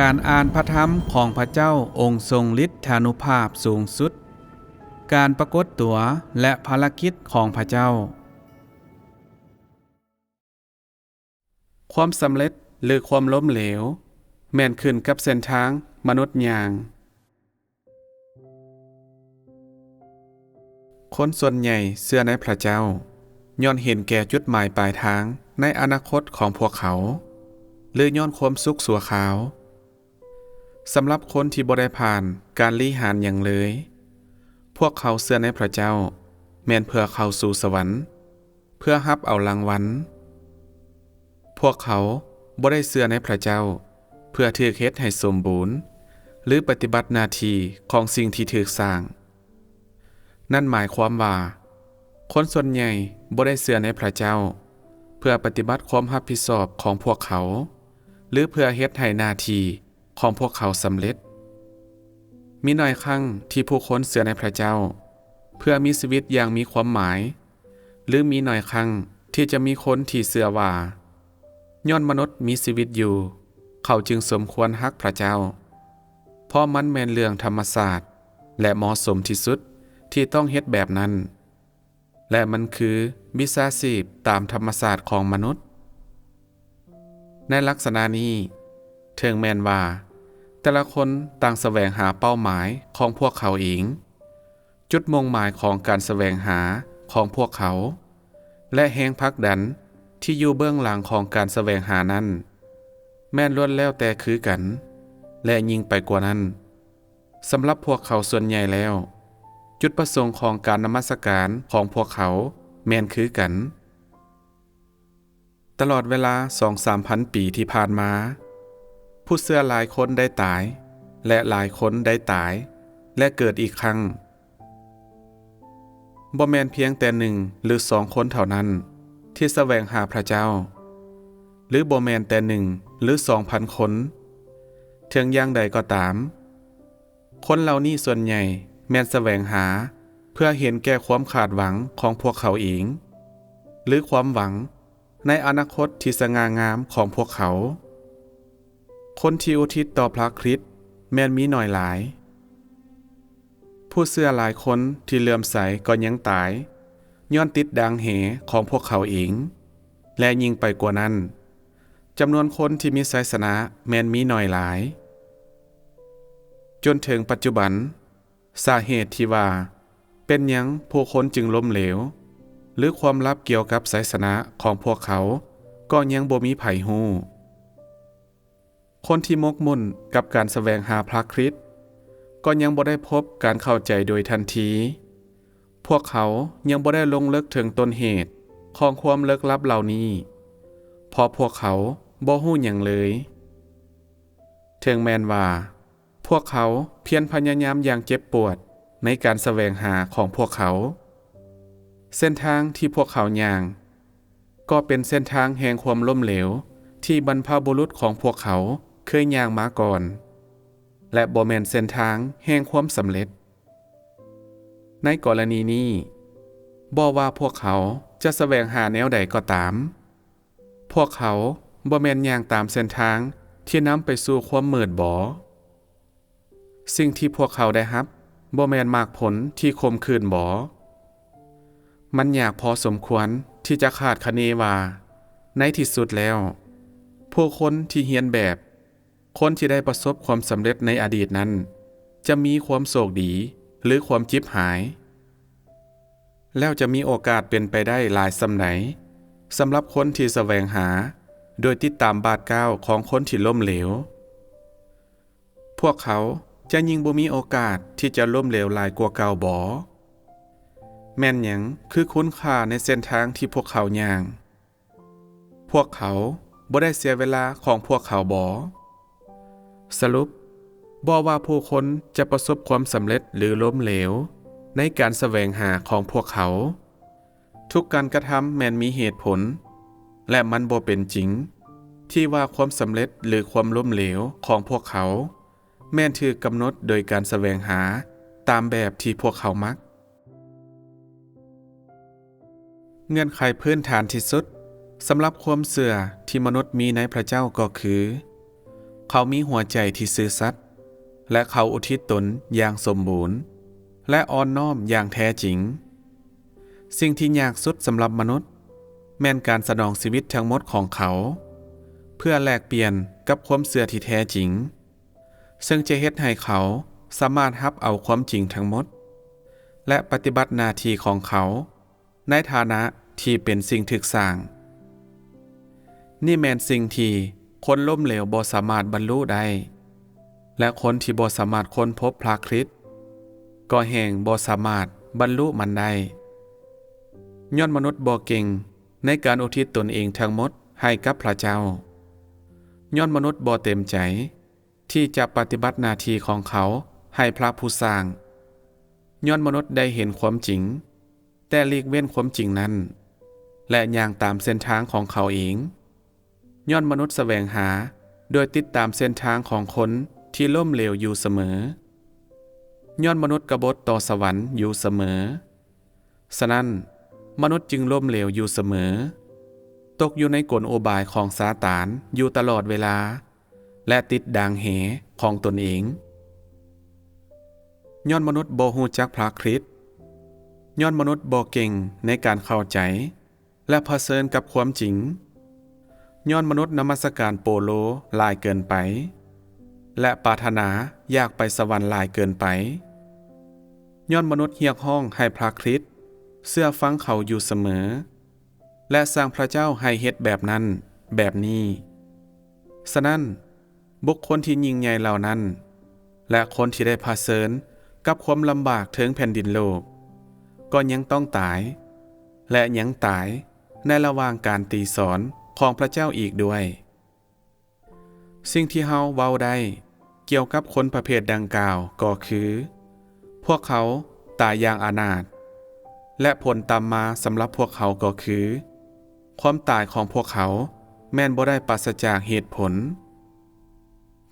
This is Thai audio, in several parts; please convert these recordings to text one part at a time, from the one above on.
การอ่านพระธรรมของพระเจ้าองค์ทรงฤทธานุภาพสูงสุดการปรากฏตัวและภารกิจของพระเจ้าความสำเร็จหรือความล้มเหลวแม่นขึ้นกับเส้นทางมนุษย์ย่างคนส่วนใหญ่เชื่อในพระเจ้าย้อนเห็นแก่จุดหมายปลายทางในอนาคตของพวกเขาหรือย้อนความสุขสัวขาวสำหรับคนที่บ่ได้ผ่านการลี้หารอย่างเลยพวกเขาเชื่อในพระเจ้าแม่นเพื่อเข้าสู่สวรรค์เพื่อรับเอารางวัลพวกเขาบ่ได้เชื่อในพระเจ้าเพื่อถูกเฮ็ดให้สมบูรณ์หรือปฏิบัติหน้าที่ของสิ่งที่ถูกสร้างนั่นหมายความว่าคนส่วนใหญ่บ่ได้เชื่อในพระเจ้าเพื่อปฏิบัติความรับผิดชอบของพวกเขาหรือเพื่อเฮ็ดให้หน้าที่ของพวกเขาสำเร็จมีน้อยครั้งที่ผู้คนเชื่อในพระเจ้าเพื่อมีชีวิตอย่างมีความหมายหรือมีน้อยครั้งที่จะมีคนที่เชื่อว่าย้อนมนุษย์มีชีวิตอยู่เขาจึงสมควรฮักพระเจ้าเพราะมันแม่นเรื่องธรรมศาสตร์และเหมาะสมที่สุดที่ต้องเฮ็ดแบบนั้นและมันคือวิชาชีพตามธรรมศาสตร์ของมนุษย์ในลักษณะนี้ถึงแม้นว่าแต่ละคนต่างแสวงหาเป้าหมายของพวกเขาเองจุดมุ่งหมายของการแสวงหาของพวกเขาและแรงผลักดันที่อยู่เบื้องหลังของการแสวงหานั้นแม่นล้วนแล้วแต่คือกันและยิ่งไปกว่านั้นสำหรับพวกเขาส่วนใหญ่แล้วจุดประสงค์ของการนมัสการของพวกเขาแม่นคือกันตลอดเวลา 2-3,000 ปีที่ผ่านมาผู้เชื่อหลายคนได้ตายและหลายคนได้ตายและเกิดอีกครั้งบ่แม่นเพียงแต่1หรือ2คนเท่านั้นที่แสวงหาพระเจ้าหรือบ่แม่นแต่1หรือ 2,000 คนถึงอย่างใดก็ตามคนเหล่านี้ส่วนใหญ่แม่นแสวงหาเพื่อเห็นแก่ความขาดหวังของพวกเขาเองหรือความหวังในอนาคตที่สง่างามของพวกเขาคนที่อุทิศต่อพระคริสต์แม้นมีน้อยหลายผู้เชื่อหลายคนที่เลื่อมใสก็ยังตายย้อนติดดังเหของพวกเขาเองและยิ่งไปกว่านั้นจำนวนคนที่มีไสยสนะแม้นมีน้อยหลายจนถึงปัจจุบันสาเหตุที่ว่าเป็นหยังผู้คนจึงล้มเหลวหรือความลับเกี่ยวกับไสยสนะของพวกเขาก็ยังบ่มีไผฮู้คนที่มกมุ่นกับการแสวงหาพระคริสต์ก็ยังบ่ได้พบการเข้าใจโดยทันทีพวกเขายังบ่ได้ลงลึกถึงต้นเหตุของความลึกลับเหล่านี้เพราะพวกเขาบ่ฮู้หยังเลยถึงแม้นว่าพวกเขาเพียรพยายามอย่างเจ็บปวดในการแสวงหาของพวกเขาเส้นทางที่พวกเขาย่างก็เป็นเส้นทางแห่งความล้มเหลวที่บรรพบุรุษของพวกเขาเคยย่างมาก่อนและบ่แม่นเส้นทางแห่งความสำเร็จในกรณีนี้บ่ว่าพวกเขาจะแสวงหาแนวใดก็ตามพวกเขาบ่แม่นย่างตามเส้นทางที่นำไปสู่ความมืดบอดสิ่งที่พวกเขาได้รับบ่แม่นมากผลที่คมคืนบ่มันยากพอสมควรที่จะคาดคะเนว่าในที่สุดแล้วผู้คนที่เฮียนแบบคนที่ได้ประสบความสำเร็จในอดีตนั้นจะมีความโชคดีหรือความจิบหายแล้วจะมีโอกาสเป็นไปได้หลายสำไหนสำหรับคนที่แสวงหาโดยติดตามบาทก้าวของคนที่ล้มเหลวพวกเขาจะยิ่งบ่มีโอกาสที่จะล้มเหลวหลายกว่าเก่าบ่แม่นหยังคือคุณค่าในเส้นทางที่พวกเขาย่างพวกเขาบ่ได้เสียเวลาของพวกเขาบ่สรุปบ่ว่าผู้คนจะประสบความสำเร็จหรือล้มเหลวในการแสวงหาของพวกเขาทุกการกระทำแม้นมีเหตุผลและมันบ่เป็นจริงที่ว่าความสำเร็จหรือความล้มเหลวของพวกเขาแม้นถูกกำหนดโดยการแสวงหาตามแบบที่พวกเขามักเงื่อนไขพื้นฐานที่สุดสำหรับความเชื่อที่มนุษย์มีในพระเจ้าก็คือ เขามีหัวใจที่ซื่อสัตย์และเขาอุทิศตนอย่างสมบูรณ์และอ่อนน้อมอย่างแท้จริงสิ่งที่ยากสุดสำหรับมนุษย์แม่นการสนองชีวิตทั้งหมดของเขาเพื่อแลกเปลี่ยนกับความเสื่อที่แท้จริงซึ่งจะเฮ็ดให้เขาสามารถรับเอาความจริงทั้งหมดและปฏิบัติหน้าที่ของเขาในฐานะที่เป็นสิ่งถึกสร้างนี่แม่นสิ่งที่คนล้มเหลวบ่สามารถบรรลุได้และคนที่บ่สามารถค้นพบพระคริสต์ก็แห่งบ่สามารถบรรลุมันได้ย้อนมนุษย์บ่เก่งในการอุทิศตนเองทั้งหมดให้กับพระเจ้าย้อนมนุษย์บ่เต็มใจที่จะปฏิบัติหน้าที่ของเขาให้พระผู้สร้างย้อนมนุษย์ได้เห็นความจริงแต่หลีกเว้นความจริงนั้นและย่างตามเส้นทางของเขาเองย้อนมนุษย์แสวงหาโดยติดตามเส้นทางของคนที่ล้มเหลวอยู่เสมอย้อนมนุษย์กบฏต่อสวรรค์อยู่เสมอฉะนั้นมนุษย์จึงล้มเหลวอยู่เสมอตกอยู่ในกลอุบายของซาตานอยู่ตลอดเวลาและติดดางเหของตนเองย้อนมนุษย์บ่ฮู้จักพระคริสต์ย้อนมนุษย์บ่เก่งในการเข้าใจและเผชิญกับความจริงย้อนมนุษย์นมัสการโปโลหลายเกินไปและปรารถนาอยากไปสวรรค์หลายเกินไปย้อนมนุษย์เรียกร้องให้พระคริสต์เชื่อฟังเขาอยู่เสมอและสร้างพระเจ้าให้เฮ็ดแบบนั้นแบบนี้ฉะนั้นบุคคลที่ยิ่งใหญ่เหล่านั้นและคนที่ได้เผชิญกับความลำบากถึงแผ่นดินโลกก็ยังต้องตายและยังตายในระหว่างการตีสอนของพระเจ้าอีกด้วยสิ่งที่เฮาเว้าได้เกี่ยวกับคนประเภทดังกล่าวก็คือพวกเขาตายอย่างอนาถและผลตามมาสำหรับพวกเขาก็คือความตายของพวกเขาแม้นบ่ได้ปราศจากเหตุผล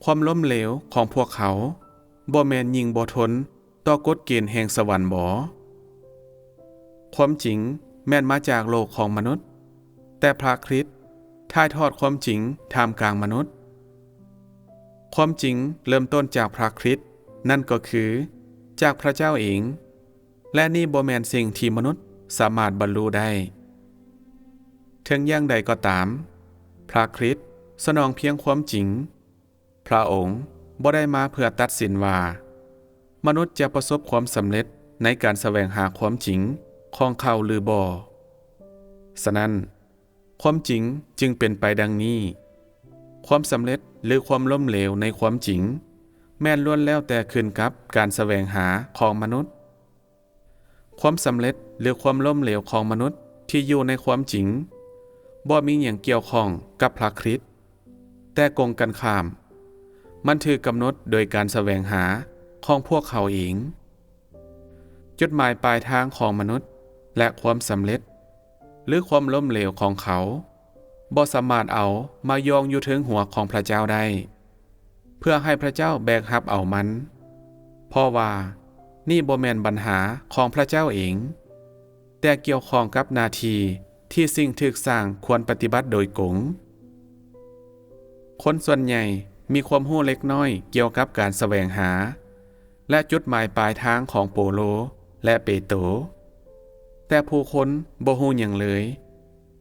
ความล้มเหลวของพวกเขาบ่แม่นยิ่งบ่ทนต่อกฎเกณฑ์แห่งสวรรค์บ่ความจริงแม่นมาจากโลกของมนุษย์แต่พระคริสต์ถ่ายทอดความจริงท่ามกลางมนุษย์ความจริงเริ่มต้นจากพระคริสต์นั่นก็คือจากพระเจ้าเองและนี่บ่แม่นสิ่งที่มนุษย์สามารถบรรลุได้ถึงอย่างใดก็ตามพระคริสต์สนองเพียงความจริงพระองค์บ่ได้มาเพื่อตัดสินว่ามนุษย์จะประสบความสำเร็จในการแสวงหาความจริงของเขาหรือบ่ฉะนั้นความจริงจึงเป็นไปดังนี้ความสำเร็จหรือความล้มเหลวในความจริงแม่นล้วนแล้วแต่ขึ้นกับการแสวงหาของมนุษย์ความสำเร็จหรือความล้มเหลวของมนุษย์ที่อยู่ในความจริงบ่มีหยังเกี่ยวข้องกับพระคริสต์แต่กงกันข้ามมันถูกกำหนดโดยการแสวงหาของพวกเขาเองจุดหมายปลายทางของมนุษย์และความสำเร็จหรือความล้มเหลวของเขาบ่สามารถเอามายองอยู่ถึงหัวของพระเจ้าได้เพื่อให้พระเจ้าแบกรับเอามันเพราะว่านี่บ่แม่นปัญหาของพระเจ้าเองแต่เกี่ยวข้องกับหน้าที่ที่สิ่งถูกสร้างควรปฏิบัติโดยกงคนส่วนใหญ่มีความรู้เล็กน้อยเกี่ยวกับการแสวงหาและจุดหมายปลายทางของโปโลและเปโตรแต่ผู้คนบ่รู้หยังเลย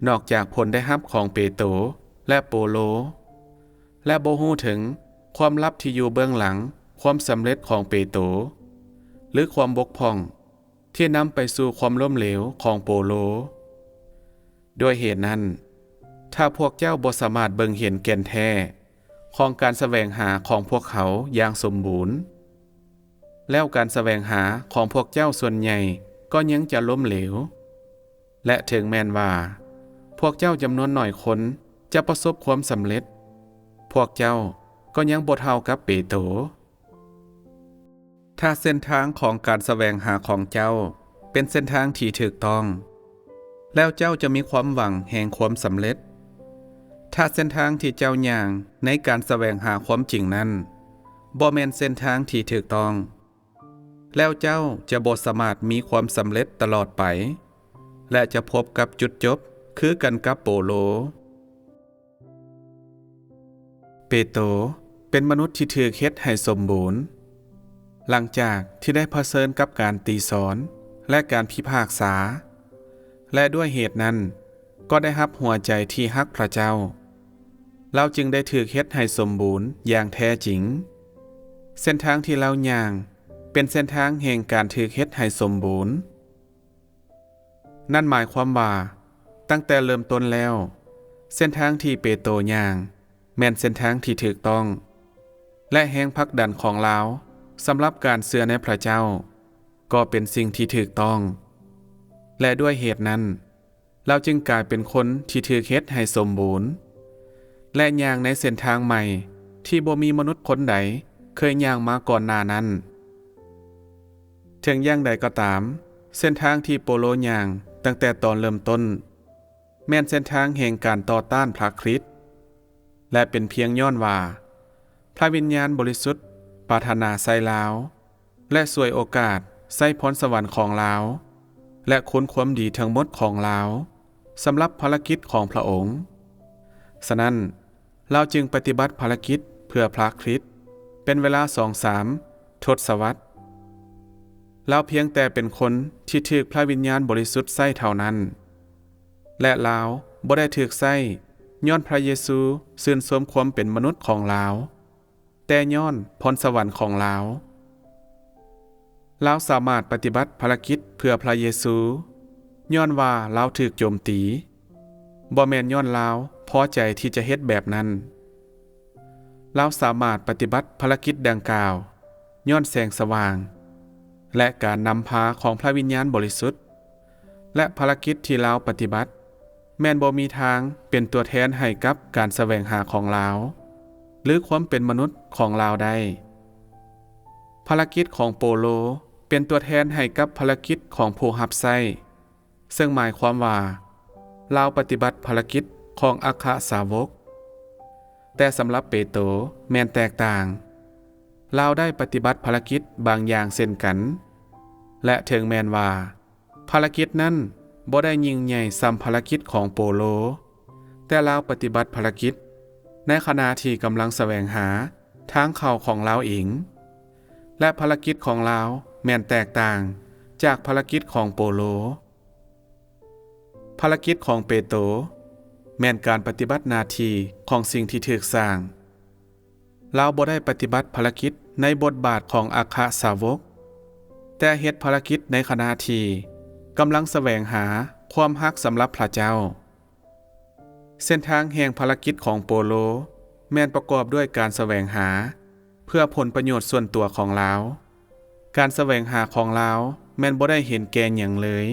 นอกจากผลได้รับของเปโตรและโปโลและบ่รู้ถึงความลับที่อยู่เบื้องหลังความสำเร็จของเปโตรหรือความบกพร่องที่นำไปสู่ความล้มเหลวของโปโลด้วยเหตุนั้นถ้าพวกเจ้าบ่สามารถเบิ่งเห็นแก่นแท้ของการแสวงหาของพวกเขาอย่างสมบูรณ์แล้วการแสวงหาของพวกเจ้าส่วนใหญ่ก็ยังจะล้มเหลวและถึงแม้นว่าพวกเจ้าจำนวนหน่อยคนจะประสบความสำเร็จพวกเจ้าก็ยังบ่เท่ากับเปโตรถ้าเส้นทางของการแสวงหาของเจ้าเป็นเส้นทางที่ถูกต้องแล้วเจ้าจะมีความหวังแห่งความสำเร็จถ้าเส้นทางที่เจ้าย่างในการแสวงหาความจริงนั้นบ่แม่นเส้นทางที่ถูกต้องแล้วเจ้าจะบ่สามารถมีความสำเร็จตลอดไปและจะพบกับจุดจบคือกันกับโปโลเปโตร เป็นมนุษย์ที่ถูกเฮ็ดให้สมบูรณ์หลังจากที่ได้เผชิญกับการตีสอนและการพิพากษาและด้วยเหตุนั้นก็ได้รับหัวใจที่ฮักพระเจ้าเราจึงได้ถูกเฮ็ดให้สมบูรณ์อย่างแท้จริงเส้นทางที่เราย่างเป็นเส้นทางแห่งการถูกเฮ็ดให้สมบูรณ์นั่นหมายความว่าตั้งแต่เริ่มต้นแล้วเส้นทางที่เปโตรย่างแม่นเส้นทางที่ถูกต้องและแห่งผลักดันของเราสำหรับการเชื่อในพระเจ้าก็เป็นสิ่งที่ถูกต้องและด้วยเหตุนั้นเราจึงกลายเป็นคนที่ถูกเฮ็ดให้สมบูรณ์และย่างในเส้นทางใหม่ที่บ่มีมนุษย์คนใดเคยย่างมาก่อนหน้านั้นถึงอย่างใดก็ตามเส้นทางที่โปโลย่างตั้งแต่ตอนเริ่มต้นแม่นเส้นทางแห่งการต่อต้านพระคริสต์และเป็นเพียงย้อนว่าพระวิญญาณบริสุทธิ์ปรารถนาใส่ลาวและสวยโอกาสใส่พรสวรรค์ของลาวและคุณความดีทั้งหมดของลาวสำหรับภารกิจของพระองค์ฉะนั้นเราจึงปฏิบัติภารกิจเพื่อพระคริสต์เป็นเวลา 2-3 ทศวรรษเราเพียงแต่เป็นคนที่ถูกพระวิญญาณบริสุทธิ์ใส่เท่านั้นและลาวบ่ได้ถูกใส่ย้อนพระเยซูชื่นชมความเป็นมนุษย์ของลาวแต่ย้อนพรสวรรค์ของลาวสามารถปฏิบัติภารกิจเพื่อพระเยซูย้อนว่าลาวถูกโจมตีบ่แม่นย้อนลาวพอใจที่จะเฮ็ดแบบนั้นลาวสามารถปฏิบัติภารกิจดังกล่าวย้อนแสงสว่างและการนำพาของพระวิญญาณบริสุทธิ์และภารกิจที่ลาวปฏิบัติแม่นบ่มีทางเป็นตัวแทนให้กับการแสวงหาของลาวหรือความเป็นมนุษย์ของลาวได้ภารกิจของโปโลเป็นตัวแทนให้กับภารกิจของผู้รับใช้ซึ่งหมายความว่าลาวปฏิบัติภารกิจของอัครสาวกแต่สำหรับเปโตรแม่นแตกต่างลาวได้ปฏิบัติภารกิจบางอย่างเช่นกันและถึงแม้นว่าภารกิจนั้นบ่ได้ยิ่งใหญ่ซ้ำภารกิจของโปโลแต่ลาวปฏิบัติภารกิจในขณะที่กำลังแสวงหาทางเข้าของลาวเองและภารกิจของลาวแม่นแตกต่างจากภารกิจของโปโลภารกิจของเปโตรแม่นการปฏิบัติหน้าที่ของสิ่งที่ถูกสร้างลาวบ่ได้ปฏิบัติภารกิจในบทบาทของอัครสาวกแต่เฮ็ดภารกิจในขณะที่กำลังแสวงหาความรักสำหรับพระเจ้าเส้นทางแห่งภารกิจของโปโลแม่นประกอบด้วยการแสวงหาเพื่อผลประโยชน์ส่วนตัวของลาวการแสวงหาของลาวแม่นบ่ได้เห็นแก่หยังเลย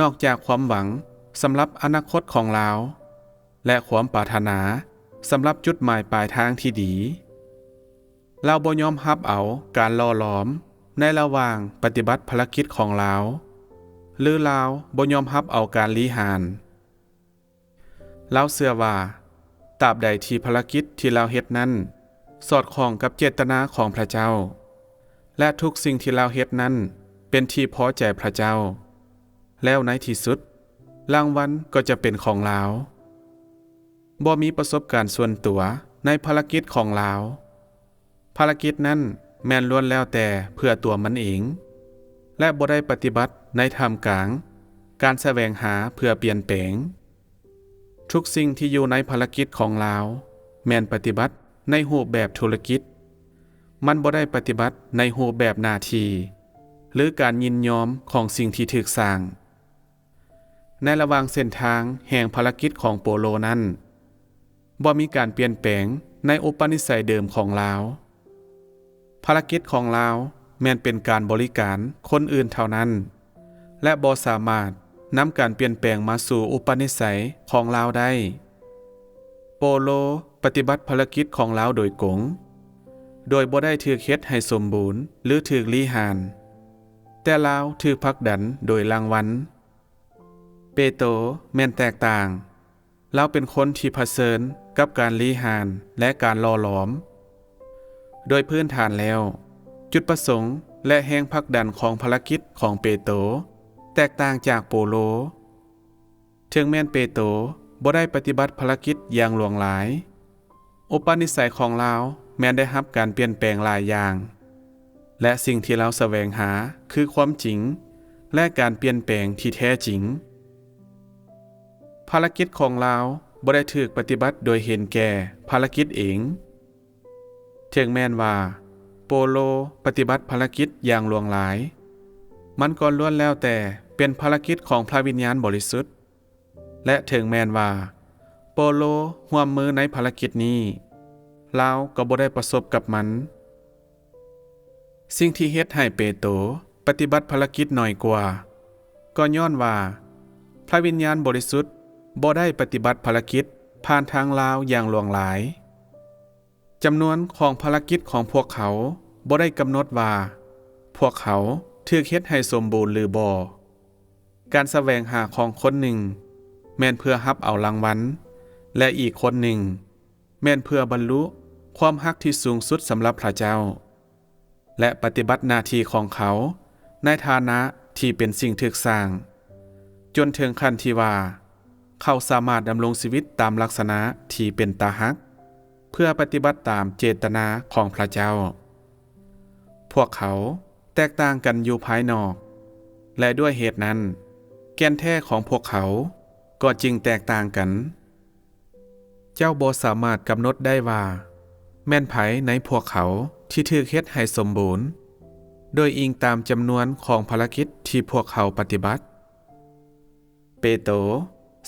นอกจากความหวังสำหรับอนาคตของลาวและความปรารถนาสำหรับจุดหมายปลายทางที่ดีลาวบ่ยอมรับเอาการล่อหลอมในระหว่างปฏิบัติภารกิจของลาวหรือลาวบ่ยอมรับเอาการลี้หานลาวเชื่อว่าตราบใดที่ภารกิจที่ลาวเฮ็ดนั้นสอดคล้องกับเจตนาของพระเจ้าและทุกสิ่งที่ลาวเฮ็ดนั้นเป็นที่พอใจพระเจ้าแล้วในที่สุดรางวัลก็จะเป็นของลาวบ่มีประสบการณ์ส่วนตัวในภารกิจของลาวภารกิจนั้นแม่นล้วนแล้วแต่เพื่อตัวมันเองและบ่ได้ปฏิบัติในท่ามกลางการแสวงหาเพื่อเปลี่ยนแปลงทุกสิ่งที่อยู่ในภารกิจของลาวแม่นปฏิบัติในรูปแบบธุรกิจมันบ่ได้ปฏิบัติในรูปแบบหน้าที่หรือการยินยอมของสิ่งที่ถูกสร้างในระหว่างเส้นทางแห่งภารกิจของโปโลนั้นบ่มีการเปลี่ยนแปลงในอุปนิสัยเดิมของลาวภารกิจของลาวแม้นเป็นการบริการคนอื่นเท่านั้นและบ่สามารถนำการเปลี่ยนแปลงมาสู่อุปนิสัยของลาวได้โปโลปฏิบัติภารกิจของลาวโดยกงโดยบ่ได้ถูกเฮ็ดให้สมบูรณ์หรือถูกลี้หานแต่ลาวถูกผลักดันโดยรางวัลเปโตรแม่นแตกต่างลาวเป็นคนที่เผชิญกับการลี้หานและการล่อหลอมโดยพื้นฐานแล้วจุดประสงค์และแรงผลักดันของภารกิจของเปโตรแตกต่างจากโปโลถึงแม้นเปโตรบ่ได้ปฏิบัติภารกิจอย่างหลวงหลายอุปนิสัยของลาว แม้นได้รับการเปลี่ยนแปลงหลายอย่าง และสิ่งที่เราแสวงหาคือความจริงและการเปลี่ยนแปลงที่แท้จริงภารกิจของเราบ่ได้ถูกปฏิบัติโดยเห็นแก่ภารกิจเองถึงแม้นว่าโปโลปฏิบัติภารกิจอย่างหลวงหลายมันก็ล้วนแล้วแต่เป็นภารกิจของพระวิญญาณบริสุทธิ์และถึงแม้นว่าโปโลร่วมมือในภารกิจนี้ลาวก็บ่ได้ประสบกับมันสิ่งที่เฮ็ดให้เปโตรปฏิบัติภารกิจน้อยกว่าก็ย้อนว่าพระวิญญาณบริสุทธิ์บ่ได้ปฏิบัติภารกิจผ่านทางลาวอย่างหลวงหลายจำนวนของภารกิจของพวกเขาบ่ได้กำหนดว่าพวกเขาถูกเฮ็ดให้สมบูรณ์หรือบ่การแสวงหาของคนหนึ่งแม่นเพื่อรับเอารางวัลและอีกคนหนึ่งแม่นเพื่อบรรลุความฮักที่สูงสุดสำหรับพระเจ้าและปฏิบัติหน้าที่ของเขาในฐานะที่เป็นสิ่งถูกสร้างจนถึงขั้นที่ว่าเขาสามารถดำรงชีวิตตามลักษณะที่เป็นตาฮักเพื่อปฏิบัติตามเจตนาของพระเจ้าพวกเขาแตกต่างกันอยู่ภายนอกและด้วยเหตุนั้นแก่นแท้ของพวกเขาก็จึงแตกต่างกันเจ้าบ่สามารถกำหนดได้ว่าแม่นไผในพวกเขาที่ถูกเฮ็ดให้สมบูรณ์โดยอิงตามจำนวนของภารกิจที่พวกเขาปฏิบัติเปโตร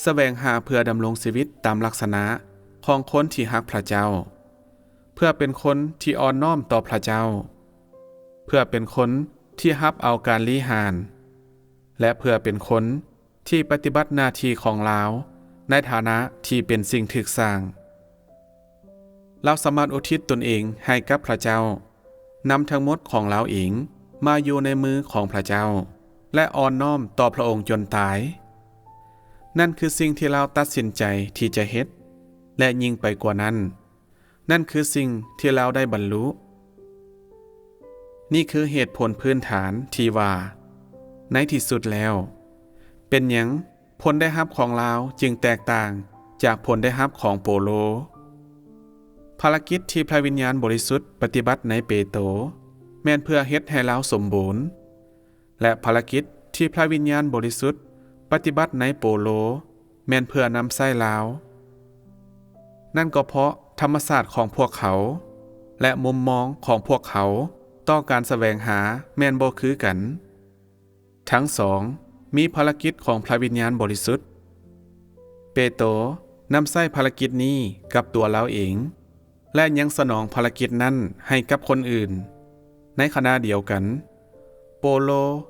แสวงหาเพื่อดำรงชีวิตตามลักษณะของคนที่รักพระเจ้าเพื่อเป็นคนที่อ่อนน้อมต่อพระเจ้าเพื่อเป็นคนที่รับเอาการลี้หานและเพื่อเป็นคนที่ปฏิบัติหน้าที่ของลาวในฐานะที่เป็นสิ่งถูกสร้างเราสามารถอุทิศตนเองให้กับพระเจ้านำทั้งหมดของเราเองมาอยู่ในมือของพระเจ้าและอ่อนน้อมต่อพระองค์จนตายนั่นคือสิ่งที่เราตัดสินใจที่จะเฮ็ดและยิ่งไปกว่านั้นนั่นคือสิ่งที่เราได้บรรลุนี่คือเหตุผลพื้นฐานที่ว่าในที่สุดแล้วเป็นหยังผลได้รับของเราจึงแตกต่างจากผลได้รับของโปโลภารกิจที่พระวิญญาณบริสุทธิ์ปฏิบัติในเปโตรแม่นเพื่อเฮ็ดให้เราสมบูรณ์และภารกิจที่พระวิญญาณบริสุทธิ์ปฏิบัติในโปโลแม่นเพื่อนำไส้ลาวนั่นก็เพราะธรรมศาสตร์ของพวกเขาและมุมมองของพวกเขาต่อการแสวงหาแม่นบ่คือกันทั้งสองมีภารกิจของพระวิญญาณบริสุทธิ์เปโตรนำไส้ภารกิจนี้กับตัวเราเองและยังสนองภารกิจนั้นให้กับคนอื่นในขณะเดียวกันโปโล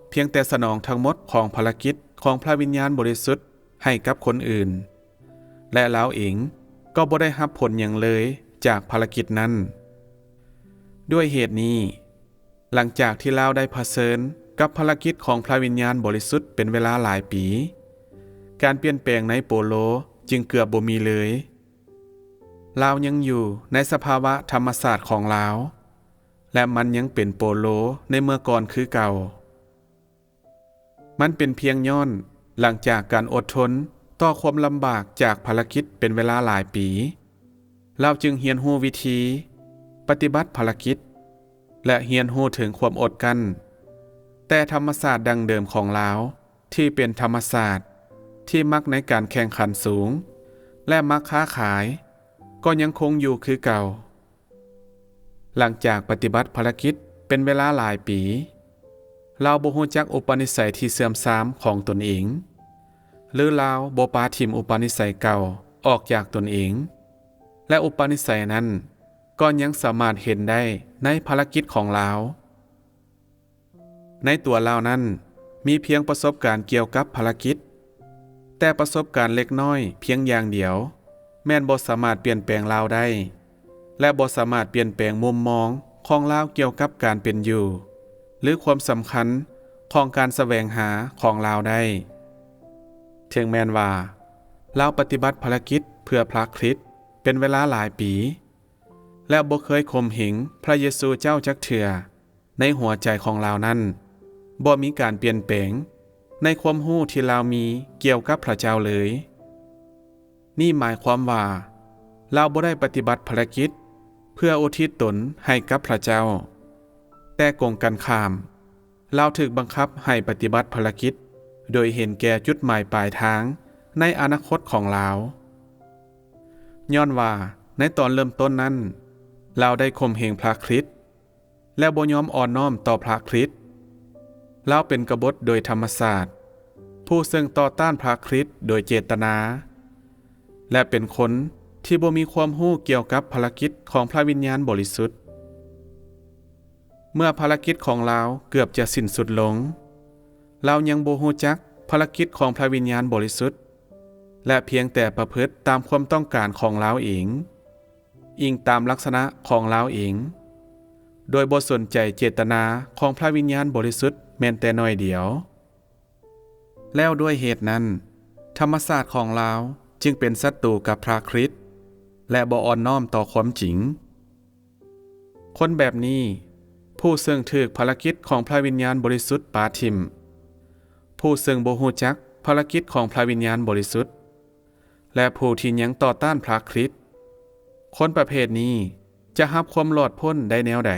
เพียงแต่สนองทั้งหมดของภารกิจของพระวิญญาณบริสุทธิ์ให้กับคนอื่นและเราเองก็บ่ได้รับผลอย่างเลยจากภารกิจนั้นด้วยเหตุนี้หลังจากที่เราได้เผชิญกับภารกิจของพระวิญญาณบริสุทธิ์เป็นเวลาหลายปีการเปลี่ยนแปลงในโปโลจึงเกือบบ่มีเลยเรายังอยู่ในสภาวะธรรมศาสตร์ของเราและมันยังเป็นโปโลในเมื่อก่อนคือเก่ามันเป็นเพียงย้อนหลังจากการอดทนต่อความลำบากจากภารกิจเป็นเวลาหลายปีเราจึงเรียนรู้วิธีปฏิบัติภารกิจและเรียนรู้ถึงความอดกลั้นแต่ธรรมศาสตร์ดังเดิมของเราที่เป็นธรรมศาสตร์ที่มักในการแข่งขันสูงและมักค้าขายก็ยังคงอยู่คือเก่าหลังจากปฏิบัติภารกิจเป็นเวลาหลายปีเราบ่ฮู้จักอุปนิสัยที่เสื่อมทรามของตนเองหรือเราบ่ปาถิ่มอุปนิสัยเก่าออกจากตนเองและอุปนิสัยนั้นก็ยังสามารถเห็นได้ในภารกิจของเราในตัวเรานั้นมีเพียงประสบการณ์เกี่ยวกับภารกิจแต่ประสบการณ์เล็กน้อยเพียงอย่างเดียวแม่นบ่สามารถเปลี่ยนแปลงเราได้และบ่สามารถเปลี่ยนแปลงมุมมองของเราเกี่ยวกับการเป็นอยู่หรือความสำคัญของการแสวงหาของเราได้ถึงแม้นว่าเราปฏิบัติภารกิจเพื่อพระคริสต์เป็นเวลาหลายปีและบ่เคยข่มเหงพระเยซูเจ้าจักเทื่อในหัวใจของเรานั้นบ่มีการเปลี่ยนแปลงในความรู้ที่เรามีเกี่ยวกับพระเจ้าเลยนี่หมายความว่าเราบ่ได้ปฏิบัติภารกิจ เพื่ออุทิศตนให้กับพระเจ้าแต่กงกันข้ามเราถูกบังคับให้ปฏิบัติภารกิจโดยเห็นแก่จุดหมายปลายทางในอนาคตของเราย้อนว่าในตอนเริ่มต้นนั้นเราได้ข่มเหงพระคริสต์และบ่ยอมอ่อนน้อมต่อพระคริสต์เราเป็นกบฏโดยธรรมศาสตร์ผู้ซึ่งต่อต้านพระคริสต์โดยเจตนาและเป็นคนที่บ่มีความรู้เกี่ยวกับภารกิจของพระวิญญาณบริสุทธิ์เมื่อภารกิจของเราเกือบจะสิ้นสุดลงเรายังบ่รู้จักภารกิจของพระวิญญาณบริสุทธิ์และเพียงแต่ประพฤติตามความต้องการของเราเองอิงตามลักษณะของเราเองโดยบ่สนใจเจตนาของพระวิญญาณบริสุทธิ์แม้แต่น้อยเดียวแล้วด้วยเหตุนั้นธรรมศาสตร์ของเราจึงเป็นศัตรูกับพระคริสต์และบ่อ่อนน้อมต่อความจริงคนแบบนี้ผู้ซึ่งถูกภารกิจของพระวิญญาณบริสุทธิ์ปาทิมผู้ซึ่งบ่รู้จักภารกิจของพระวิญญาณบริสุทธิ์และผู้ที่ยังต่อต้านพระคริสต์คนประเภทนี้จะรับความรอดพ้นได้แนวใด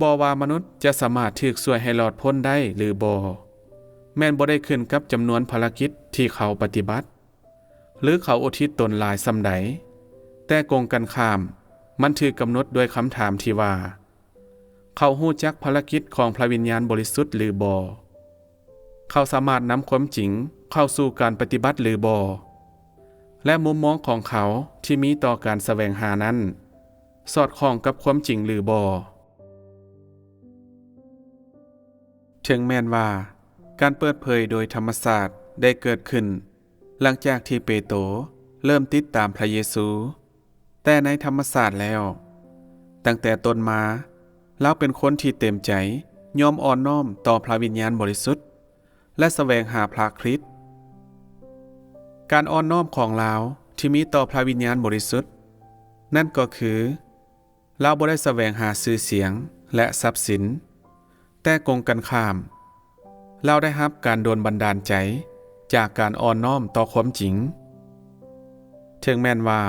บ่ว่ามนุษย์จะสามารถถูกช่วยให้รอดพ้นได้หรือบ่แม้นบ่ได้ขึ้นกับจำนวนภารกิจที่เขาปฏิบัติหรือเขาอุทิศตนหลายส่ำใดแต่กงกันข้ามมันถูกกำหนดด้วยคำถามที่ว่าเขารู้จักภารกิจของพระวิญญาณบริสุทธิ์หรือบ่เขาสามารถนำความจริงเข้าสู่การปฏิบัติหรือบ่และมุมมองของเขาที่มีต่อการแสวงหานั้นสอดคล้องกับความจริงหรือบ่ถึงแม้นว่าการเปิดเผยโดยธรรมศาสตร์ได้เกิดขึ้นหลังจากที่เปโตรเริ่มติดตามพระเยซูแต่ในธรรมศาสตร์แล้วตั้งแต่ต้นมาเราเป็นคนที่เต็มใจยอมอ่อนน้อมต่อพระวิญญาณบริสุทธิ์และแสวงหาพระคริสต์การอ่อนน้อมของเราที่มีต่อพระวิญญาณบริสุทธิ์นั่นก็คือเราบ่ได้แสวงหาชื่อเสียงและทรัพย์สินแต่กงกันข้ามเราได้รับการโดนบันดาลใจจากการอ่อนน้อมต่อความจริงถึงแม้นว่า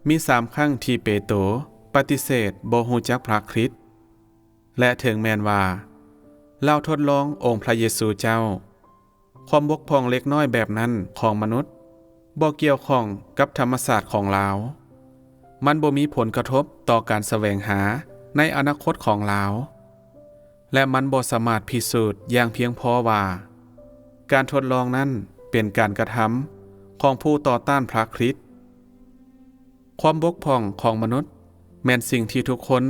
มี3 ครั้งที่เปโตรปฏิเสธบ่รู้จักพระคริสต์และถึงแม้นว่าเราทดลององค์พระเยซูเจ้าความบกพร่องเล็กน้อยแบบนั้นของมนุษย์บ่เกี่ยวข้องกับธรรมศาสตร์ของเรามันบ่มีผลกระทบต่อการแสวงหาในอนาคตของเราและมันบ่สามารถพิสูจน์อย่างเพียงพอว่าการทดลองนั้นเป็นการกระทำของผู้ต่อต้านพระคริสต์ความบกพร่องของมนุษย์แม้นสิ่งที่ทุกคน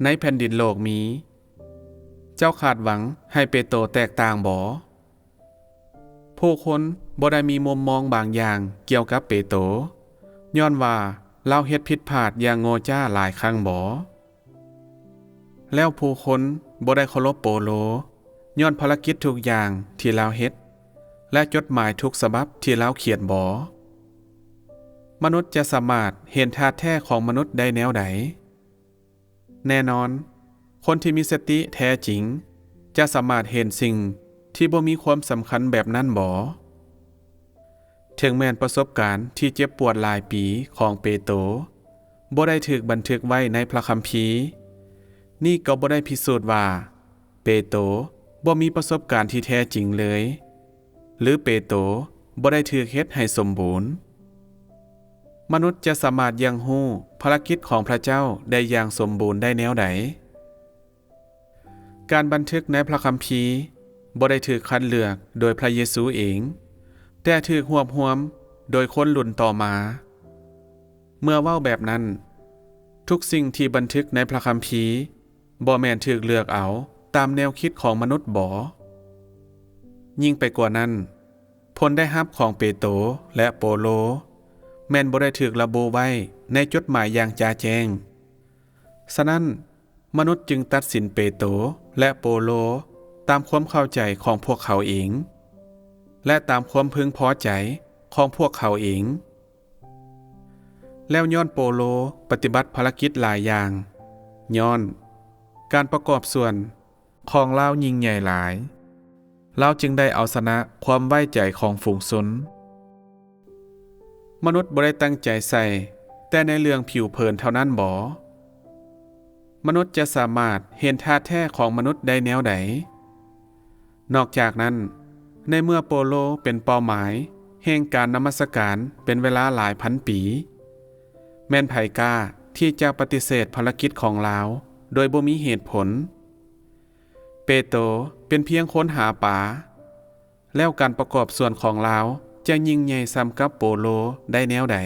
ในแผ่นดินโลกมีเจ้าคาดหวังให้เปโตรแตกต่างบ่ผู้คนบ่ได้มีมุมมองบางอย่างเกี่ยวกับเปโตรย้อนว่าเราเฮ็ดผิดพลาดอย่างโง่จ้าหลายครั้งบ่แล้วผู้คนบ่ได้เคารพโปโลย้อนภารกิจทุกอย่างที่เราเฮ็ดและจดหมายทุกฉบับที่เราเขียนบ่มนุษย์จะสามารถเห็นท่าแท้ของมนุษย์ได้แนวใดแน่นอนคนที่มีสติแท้จริงจะสามารถเห็นสิ่งที่บ่มีความสำคัญแบบนั้นบ่ถึงแม้นประสบการณ์ที่เจ็บปวดหลายปีของเปโตรบ่ได้ถูกบันทึกไว้ในพระคัมภีร์นี่ก็บ่ได้พิสูจน์ว่าเปโตรบ่มีประสบการณ์ที่แท้จริงเลยหรือเปโตรบ่ได้ถูกเฮ็ดให้สมบูรณ์มนุษย์จะสามารถยังฮู้ภารกิจของพระเจ้าได้อย่างสมบูรณ์ได้แนวใดการบันทึกในพระคัมภีร์บ่ได้ถูกคัดเลือกโดยพระเยซูเองแต่ถูกรวบรวมโดยคนรุ่นต่อมาเมื่อเว้าแบบนั้นทุกสิ่งที่บันทึกในพระคัมภีร์บ่แม่นถูกเลือกเอาตามแนวคิดของมนุษย์บ่ยิ่งไปกว่านั้นผลได้รับของเปโตรและโปโลแม่นบ่ได้ถูกระบุไว้ในจดหมายอย่างจ่าแจ้งฉะนั้นมนุษย์จึงตัดสินเปโตรและโปโลตามความเข้าใจของพวกเขาเองและตามความพึงพอใจของพวกเขาเองแล้วย้อนโปโลปฏิบัติภารกิจหลายอย่างย้อนการประกอบส่วนของลาวยิ่งใหญ่หลายลาวจึงได้เอาชนะความไว้ใจของฝูงชนมนุษย์บ่ได้ตั้งใจใส่ แต่ในเรื่องผิวเผินเท่านั้นบ่มนุษย์จะสามารถเห็นท่าแท้ของมนุษย์ได้แนวใดนอกจากนั้นในเมื่อโปโลเป็นเป้าหมายแห่งการนมัสการเป็นเวลาหลายพันปีแม่นไผกล้าที่จะปฏิเสธภารกิจของลาวโดยบ่มีเหตุผลเปโตรเป็นเพียงคนหาปลาแล้วการประกอบส่วนของลาวจะยิ่งใหญ่ซ้ำกับโปโลได้แนวใด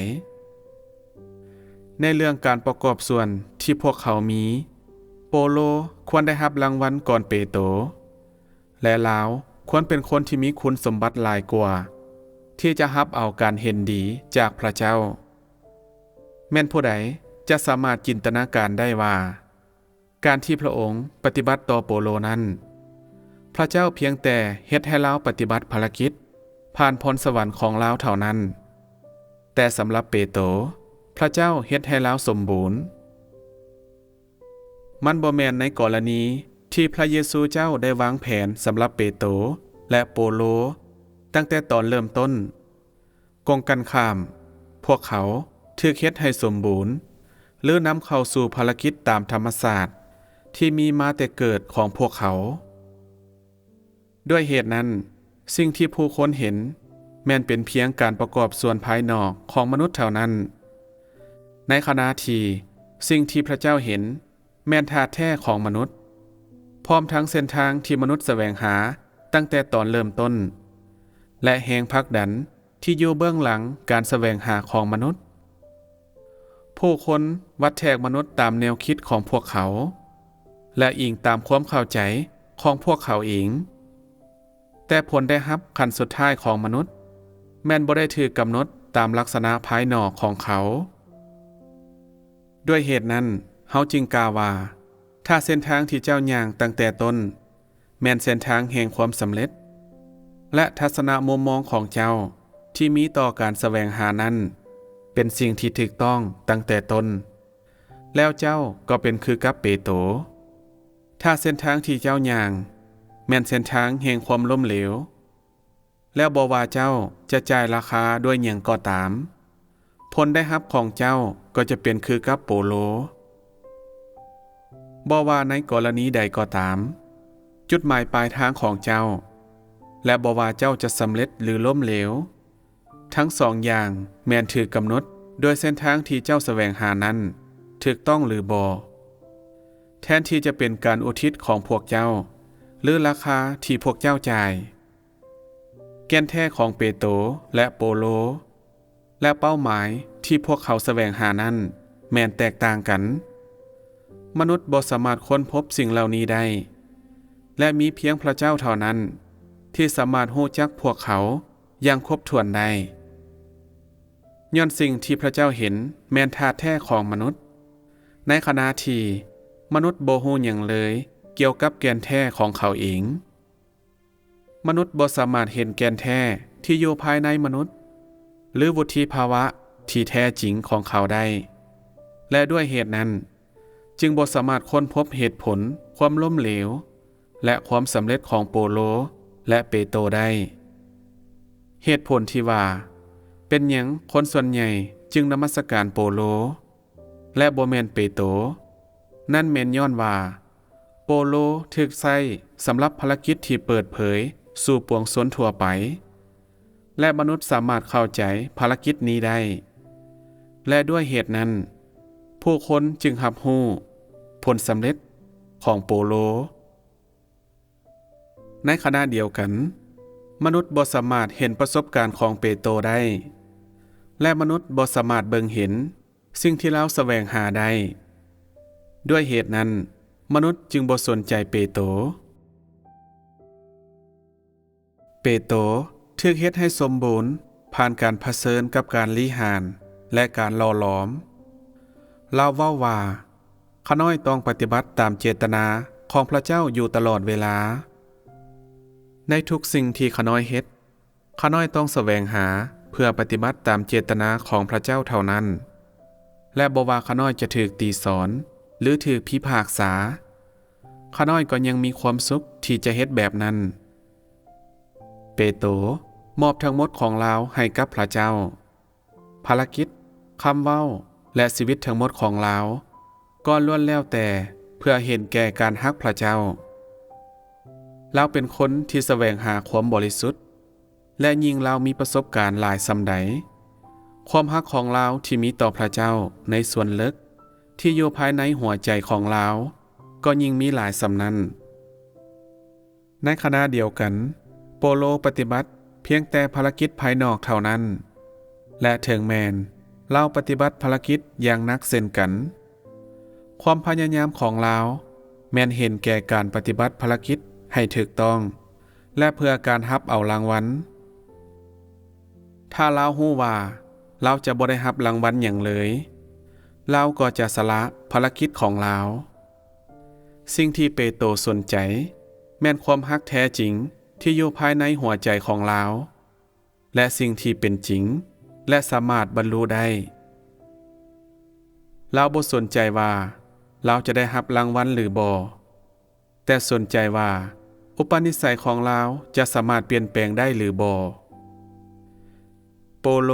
ในเรื่องการประกอบส่วนที่พวกเขามีโปโลควรได้รับรางวัลก่อนเปโตรและลาวควรเป็นคนที่มีคุณสมบัติหลายกว่าที่จะรับเอาการเห็นดีจากพระเจ้าแม่นผู้ใดจะสามารถจินตนาการได้ว่าการที่พระองค์ปฏิบัติต่อโปโลนั้นพระเจ้าเพียงแต่เฮ็ดให้ลาวปฏิบัติภารกิจผ่านพรสวรรค์ของลาวเท่านั้นแต่สำหรับเปโตรพระเจ้าเฮ็ดให้ลาวสมบูรณ์มันบ่แม่นในกรณีที่พระเยซูเจ้าได้วางแผนสำหรับเปโตรและโปโลตั้งแต่ตอนเริ่มต้นกงกันข้ามพวกเขาถูกเฮ็ดให้สมบูรณ์หรือนำเข้าสู่ภารกิจตามธรรมศาสตร์ที่มีมาแต่เกิดของพวกเขาด้วยเหตุนั้นสิ่งที่ผู้คนเห็นแม้นเป็นเพียงการประกอบส่วนภายนอกของมนุษย์เท่านั้นในขณะที่สิ่งที่พระเจ้าเห็นแม้นท่าแท้ของมนุษย์พร้อมทั้งเส้นทางที่มนุษย์แสวงหาตั้งแต่ตอนเริ่มต้นและแรงผลักดันที่อยู่เบื้องหลังการแสวงหาของมนุษย์ผู้คนวัดแทกมนุษย์ตามแนวคิดของพวกเขาและอิงตามความเข้าใจของพวกเขาเองแต่ผลได้รับขั้นสุดท้ายของมนุษย์แม้นบ่ได้ถูกกำหนดตามลักษณะภายนอกของเขาด้วยเหตุนั้นเฮาจึงกล่าวว่าถ้าเส้นทางที่เจ้าย่างตั้งแต่ต้นแม่นเส้นทางแห่งความสำเร็จและทัศนมุมมองของเจ้าที่มีต่อการแสวงหานั้นเป็นสิ่งที่ถูกต้องตั้งแต่ต้นแล้วเจ้าก็เป็นคือกับเปโตรถ้าเส้นทางที่เจ้าย่างแม่นเส้นทางแห่งความล้มเหลวแล้วบ่ว่าเจ้าจะจ่ายราคาด้วยหยังก็ตามผลได้รับของเจ้าก็จะเป็นคือกับโปโลบ่ว่าในกรณีใดก็ตามจุดหมายปลายทางของเจ้าและบ่ว่าเจ้าจะสำเร็จหรือล้มเหลวทั้งสองอย่างแม้นถูกกำหนดโดยเส้นทางที่เจ้าแสวงหานั้นถูกต้องหรือบ่แทนที่จะเป็นการอุทิศของพวกเจ้าหรือราคาที่พวกเจ้าจ่ายแก่นแท้ของเปโตรและโปโลและเป้าหมายที่พวกเขาแสวงหานั้นแม้นแตกต่างกันมนุษย์บ่สามารถค้นพบสิ่งเหล่านี้ได้และมีเพียงพระเจ้าเท่านั้นที่สามารถรู้จักพวกเขาอย่างครบถ้วนได้ย้อนสิ่งที่พระเจ้าเห็นแม้นท่าแท้ของมนุษย์ในขณะที่มนุษย์บ่รู้หยังเลยเกี่ยวกับแก่นแท้ของเขาเองมนุษย์บ่สามารถเห็นแก่นแท้ที่อยู่ภายในมนุษย์หรือวุฒิภาวะที่แท้จริงของเขาได้และด้วยเหตุนั้นจึงบ่สามารถค้นพบเหตุผลความล้มเหลวและความสำเร็จของโปโลและเปโตรได้เหตุผลที่ว่าเป็นหยังคนส่วนใหญ่จึงนมัสการโปโลและบ่แม่นเปโตรนั่นแม่นย้อนว่าโปโลถูกใช้สำหรับภารกิจที่เปิดเผยสู่ปวงชนทั่วไปและมนุษย์สามารถเข้าใจภารกิจนี้ได้และด้วยเหตุนั้นผู้คนจึงรับรู้ผลสำเร็จของโปโลในขณะเดียวกันมนุษย์บ่สามารถเห็นประสบการณ์ของเปโตรได้และมนุษย์บ่สามารถเบิ่งเห็นสิ่งที่เราแสวงหาได้ด้วยเหตุนั้นมนุษย์จึงบ่สนใจเปโตรถูกเฮ็ดให้สมบูรณ์ผ่านการเผชิญกับการลี้หานและการหล่อหลอมเราเว้าว่าข้าน้อยต้องปฏิบัติตามเจตนาของพระเจ้าอยู่ตลอดเวลาในทุกสิ่งที่ข้าน้อยเฮ็ดข้าน้อยต้องแสวงหาเพื่อปฏิบัติตามเจตนาของพระเจ้าเท่านั้นและบ่ว่าข้าน้อยจะถูกตีสอนหรือถูกพิพากษาข้าน้อยก็ยังมีความสุขที่จะเฮ็ดแบบนั้นเปโตรมอบทั้งหมดของเราให้กับพระเจ้าภารกิจคำเว้า และชีวิตทั้งหมดของเราก็ล้วนแล้วแต่เพื่อเห็นแก่การฮักพระเจ้าเราเป็นคนที่แสวงหาความบริสุทธิ์และยิ่งเรามีประสบการณ์หลายสำใดความฮักของเราที่มีต่อพระเจ้าในส่วนลึกที่อยู่ภายในหัวใจของเราก็ยิ่งมีหลายสำนั้นในขณะเดียวกันโปโลปฏิบัติเพียงแต่ภารกิจภายนอกเท่านั้นและถึงแม้นเราปฏิบัติภารกิจอย่างหนักเช่นกันความพยายามของเราแม้นเห็นแก่การปฏิบัติภารกิจให้ถูกต้องและเพื่อการรับเอารางวัลถ้าเรารู้ว่าเราจะบ่ได้รับรางวัลหยังเลยเราก็จะสละภารกิจของเราสิ่งที่เปโตรสนใจแม่นความฮักแท้จริงที่อยู่ภายในหัวใจของเราและสิ่งที่เป็นจริงและสามารถบรรลุได้เราบ่สนใจว่าเราจะได้รับรางวัลหรือบ่แต่สนใจว่าอุปนิสัยของเราจะสามารถเปลี่ยนแปลงได้หรือบ่โปโล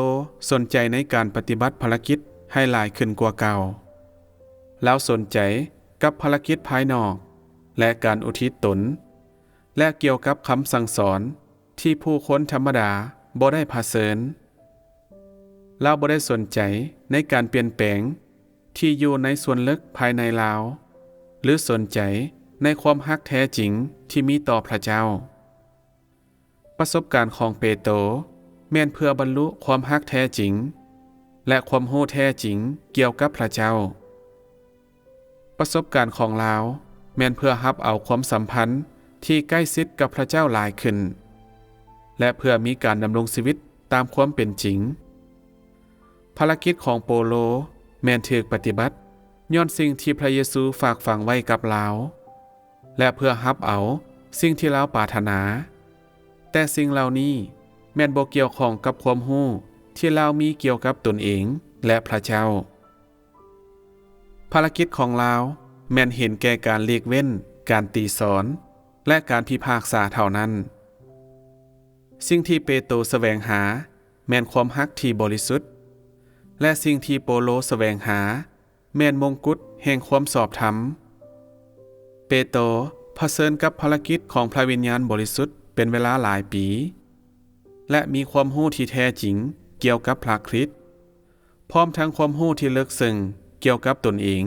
สนใจในการปฏิบัติภารกิจให้หลายขึ้นกว่าเก่าแล้วสนใจกับภารกิจภายนอกและการอุทิศตนและเกี่ยวกับคำสั่งสอนที่ผู้คนธรรมดาบ่ได้เผชิญเราบ่ได้สนใจในการเปลี่ยนแปลงที่อยู่ในส่วนลึกภายในเราหรือสนใจในความฮักแท้จริงที่มีต่อพระเจ้าประสบการณ์ของเปโตรแม่นเพื่อบรรลุความฮักแท้จริงและความรู้แท้จริงเกี่ยวกับพระเจ้าประสบการณ์ของเราแม่นเพื่อรับเอาความสัมพันธ์ที่ใกล้ชิดกับพระเจ้าหลายขึ้นและเพื่อมีการดำรงชีวิตตามความเป็นจริงภารกิจของโปโลแม่นถูกปฏิบัติย้อนสิ่งที่พระเยซูฝากฝังไว้กับเราและเพื่อรับเอาสิ่งที่เราปรารถนาแต่สิ่งเหล่านี้แม่นบ่เกี่ยวข้องกับความรู้ที่เรามีเกี่ยวกับตนเองและพระเจ้าภารกิจของเราแม่นเห็นแก่การเลีกเว้นการตีสอนและการพิพากษาเท่านั้นสิ่งที่เปโตรแสวงหาแม่นความฮักที่บริสุทธิ์และสิ่งที่โปโลแสวงหาแม่นมงกุฎแห่งความชอบธรรมเปโตรเผชิญกับภารกิจของพระวิญญาณบริสุทธิ์เป็นเวลาหลายปีและมีความรู้ที่แท้จริงเกี่ยวกับพระคริสต์พร้อมทั้งความรู้ที่ลึกซึ้งเกี่ยวกับตนเอง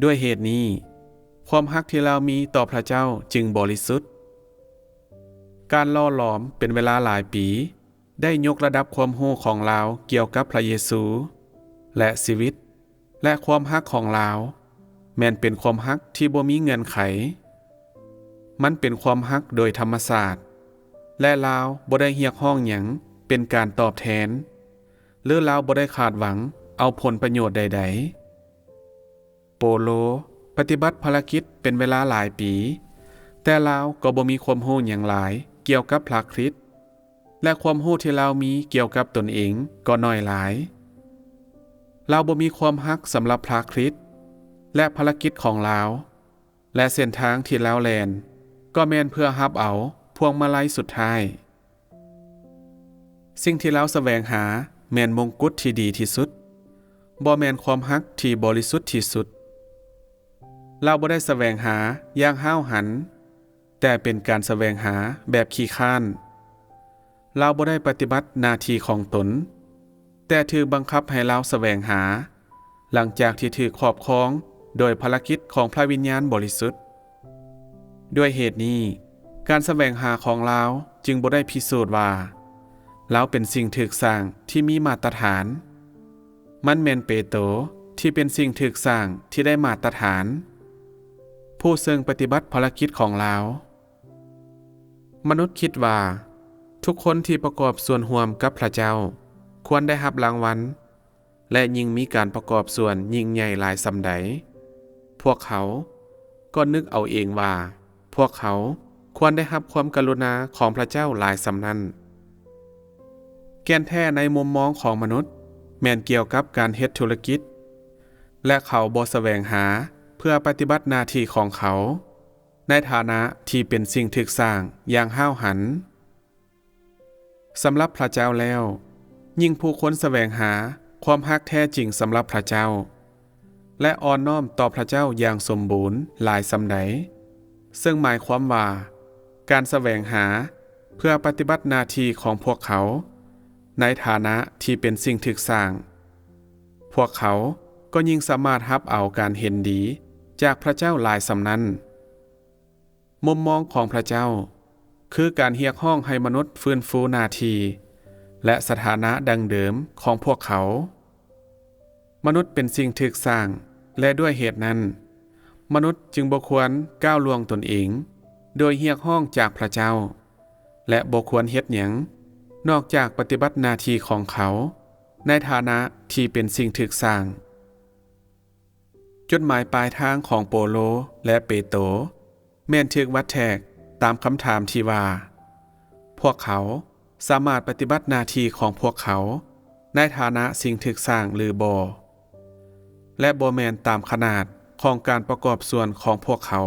ด้วยเหตุนี้ความฮักที่เรามีต่อพระเจ้าจึงบริสุทธิ์การล่อหลอมเป็นเวลาหลายปีได้ยกระดับความรู้ของเราเกี่ยวกับพระเยซูและชีวิตและความฮักของเราแม้นเป็นความฮักที่บ่มีเงื่อนไขมันเป็นความฮักโดยธรรมชาติและเราบ่ได้เรียกร้องหยังเป็นการตอบแทนหรือเราบ่ได้คาดหวังเอาผลประโยชน์ใดๆโปโลปฏิบัติภารกิจเป็นเวลาหลายปีแต่เราก็บ่มีความรู้หยังหลายเกี่ยวกับพระคริสต์และความรู้ที่เรามีเกี่ยวกับตนเองก็น้อยหลายเราบ่มีความฮักสำหรับพระคริสต์และภารกิจของเราและเส้นทางที่เราแล่นก็แม่นเพื่อรับเอาพวงมาลัยสุดท้ายสิ่งที่เราแสวงหาแม่นมงกุฎที่ดีที่สุดบ่แม่นความฮักที่บริสุทธิ์ที่สุดเราบ่ได้แสวงหาอย่างห้าวหันแต่เป็นการแสวงหาแบบขี้ข้านเราบ่ได้ปฏิบัติหน้าที่ของตนแต่ถูกบังคับให้เราแสวงหาหลังจากที่ถูกครอบครองโดยภารกิจของพระวิญญาณบริสุทธิ์ด้วยเหตุนี้การแสวงหาของเราจึงบ่ได้พิสูจน์ว่าเราเป็นสิ่งถูกสร้างที่มีมาตรฐานมันแม่นเปโตรที่เป็นสิ่งถูกสร้างที่ได้มาตรฐานผู้ซึ่งปฏิบัติภารกิจของเรามนุษย์คิดว่าทุกคนที่ประกอบส่วนร่วมกับพระเจ้าควรได้รับรางวัลและยิ่งมีการประกอบส่วนยิ่งใหญ่หลายสำใดพวกเขาก็นึกเอาเองว่าพวกเขาควรได้รับความกรุณาของพระเจ้าหลายสำนั้นแก่นแท้ในมุมมองของมนุษย์แม่นเกี่ยวกับการเฮ็ดธุรกิจและเขาบ่แสวงหาเพื่อปฏิบัติหน้าที่ของเขาในฐานะที่เป็นสิ่งถูกสร้างอย่างห้าวหันสำหรับพระเจ้าแล้วยิ่งผู้คนแสวงหาค ความฮักแท้จริงสำหรับพระเจ้าและอ่อนน้อมต่อพระเจ้าอย่างสมบูรณ์หลายสำใดซึ่งหมายความว่าการแสวงหาเพื่อปฏิบัติหน้าที่ของพวกเขาในฐานะที่เป็นสิ่งถึกสร้างพวกเขาก็ยิ่งสามารถรับเอาการเห็นดีจากพระเจ้าหลายสำนั้นมุมมองของพระเจ้าคือการเรียกร้องให้มนุษย์ฟื้นฟูหน้าที่และสถานะดังเดิมของพวกเขามนุษย์เป็นสิ่งถึกสร้างและด้วยเหตุนั้นมนุษย์จึงบ่ควรก้าวล่วงตนเองโดยเรียกร้องจากพระเจ้าและบ่ควรเฮ็ดหยังนอกจากปฏิบัติหน้าที่ของเขาในฐานะที่เป็นสิ่งถึกสร้างจุดหมายปลายทางของโปโลและเปโตรแม่นถึกวัดแทกตามคำถามที่ว่าพวกเขาสามารถปฏิบัติหน้าที่ของพวกเขาในฐานะสิ่งถึกสร้างหรือบ่และบ่แม่นตามขนาดของการประกอบส่วนของพวกเขา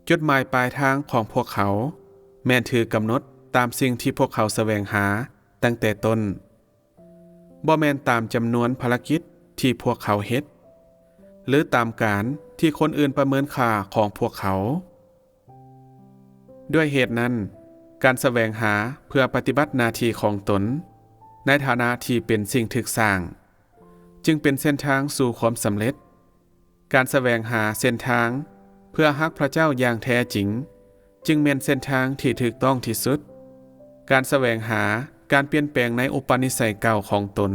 จุดหมายปลายทางของพวกเขาแม่นถือกำหนดตามสิ่งที่พวกเขาแสวงหาตั้งแต่ต้นบ่แม่นตามจำนวนภารกิจที่พวกเขาเฮ็ดหรือตามการที่คนอื่นประเมินค่าของพวกเขาด้วยเหตุนั้นการแสวงหาเพื่อปฏิบัติหน้าที่ของตนในฐานะที่เป็นสิ่งถึกสร้างจึงเป็นเส้นทางสู่ความสำเร็จการแสวงหาเส้นทางเพื่อฮักพระเจ้าอย่างแท้จริงจึงเป็นเส้นทางที่ถูกต้องที่สุดการแสวงหาการเปลี่ยนแปลงในอุปนิสัยเก่าของตน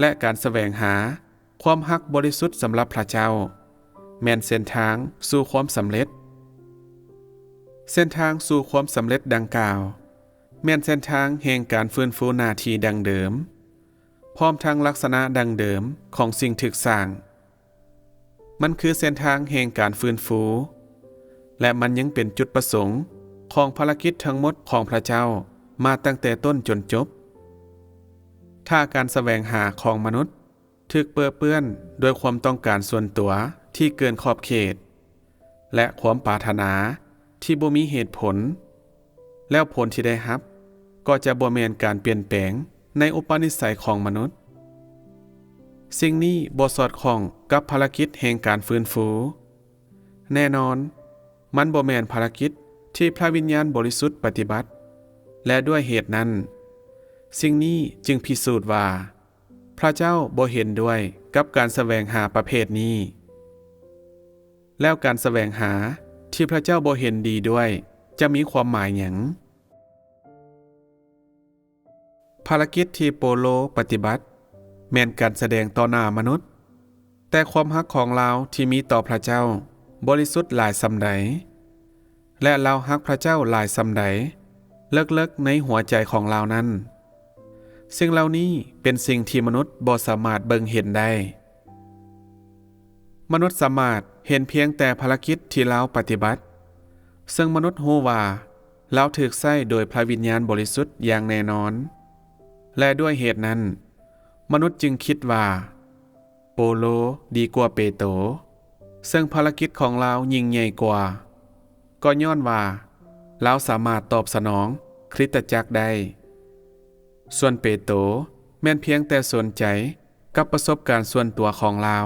และการแสวงหาความฮักบริสุทธิ์สำหรับพระเจ้าแม่นเส้นทางสู่ความสำเร็จเส้นทางสู่ความสำเร็จดังกล่าวแม่นเส้นทางแห่งการฟื้นฟูหน้าที่ดังเดิมพร้อมทั้งลักษณะดังเดิมของสิ่งถึกสร้างมันคือเส้นทางแห่งการฟื้นฟูและมันยังเป็นจุดประสงค์ของภารกิจทั้งหมดของพระเจ้ามาตั้งแต่ต้นจนจบถ้าการแสวงหาของมนุษย์ถูกเปื้อเปื้อนโดยความต้องการส่วนตัวที่เกินขอบเขตและความปรารถนาที่บ่มีเหตุผลแล้วผลที่ได้รับก็จะบ่แม่นการเปลี่ยนแปลงในอุปนิสัยของมนุษย์สิ่งนี้บ่สอดคล้องกับภารกิจแห่งการฟื้นฟูแน่นอนมันบ่แม่นภารกิจที่พระวิญญาณบริสุทธิ์ปฏิบัติและด้วยเหตุนั้นสิ่งนี้จึงพิสูจน์ว่าพระเจ้าบ่เห็นด้วยกับการแสวงหาประเภทนี้แล้วการแสวงหาที่พระเจ้าบ่เห็นดีด้วยจะมีความหมายหยังภารกิจที่โปโลปฏิบัติแม่นการแสดงต่อหน้ามนุษย์แต่ความรักของเราที่มีต่อพระเจ้าบริสุทธิ์หลายสำใดและเรารักพระเจ้าหลายสำใดเลิกๆในหัวใจของเรานั้นสิ่งเหล่านี้เป็นสิ่งที่มนุษย์บ่สามารถเบิ่งเห็นได้มนุษย์สามารถเห็นเพียงแต่ภารกิจที่เราปฏิบัติซึ่งมนุษย์รู้ว่าเราถูกใช้โดยพระวิญญาณบริสุทธิ์อย่างแน่นอนและด้วยเหตุนั้นมนุษย์จึงคิดว่าโปโลดีกว่าเปโตรซึ่งภารกิจของเรายิ่งใหญ่กว่าก็ย้อนว่าเราสามารถตอบสนองคริสตจักรได้ส่วนเปโตรแม่นเพียงแต่สนใจกับประสบการณ์ส่วนตัวของเรา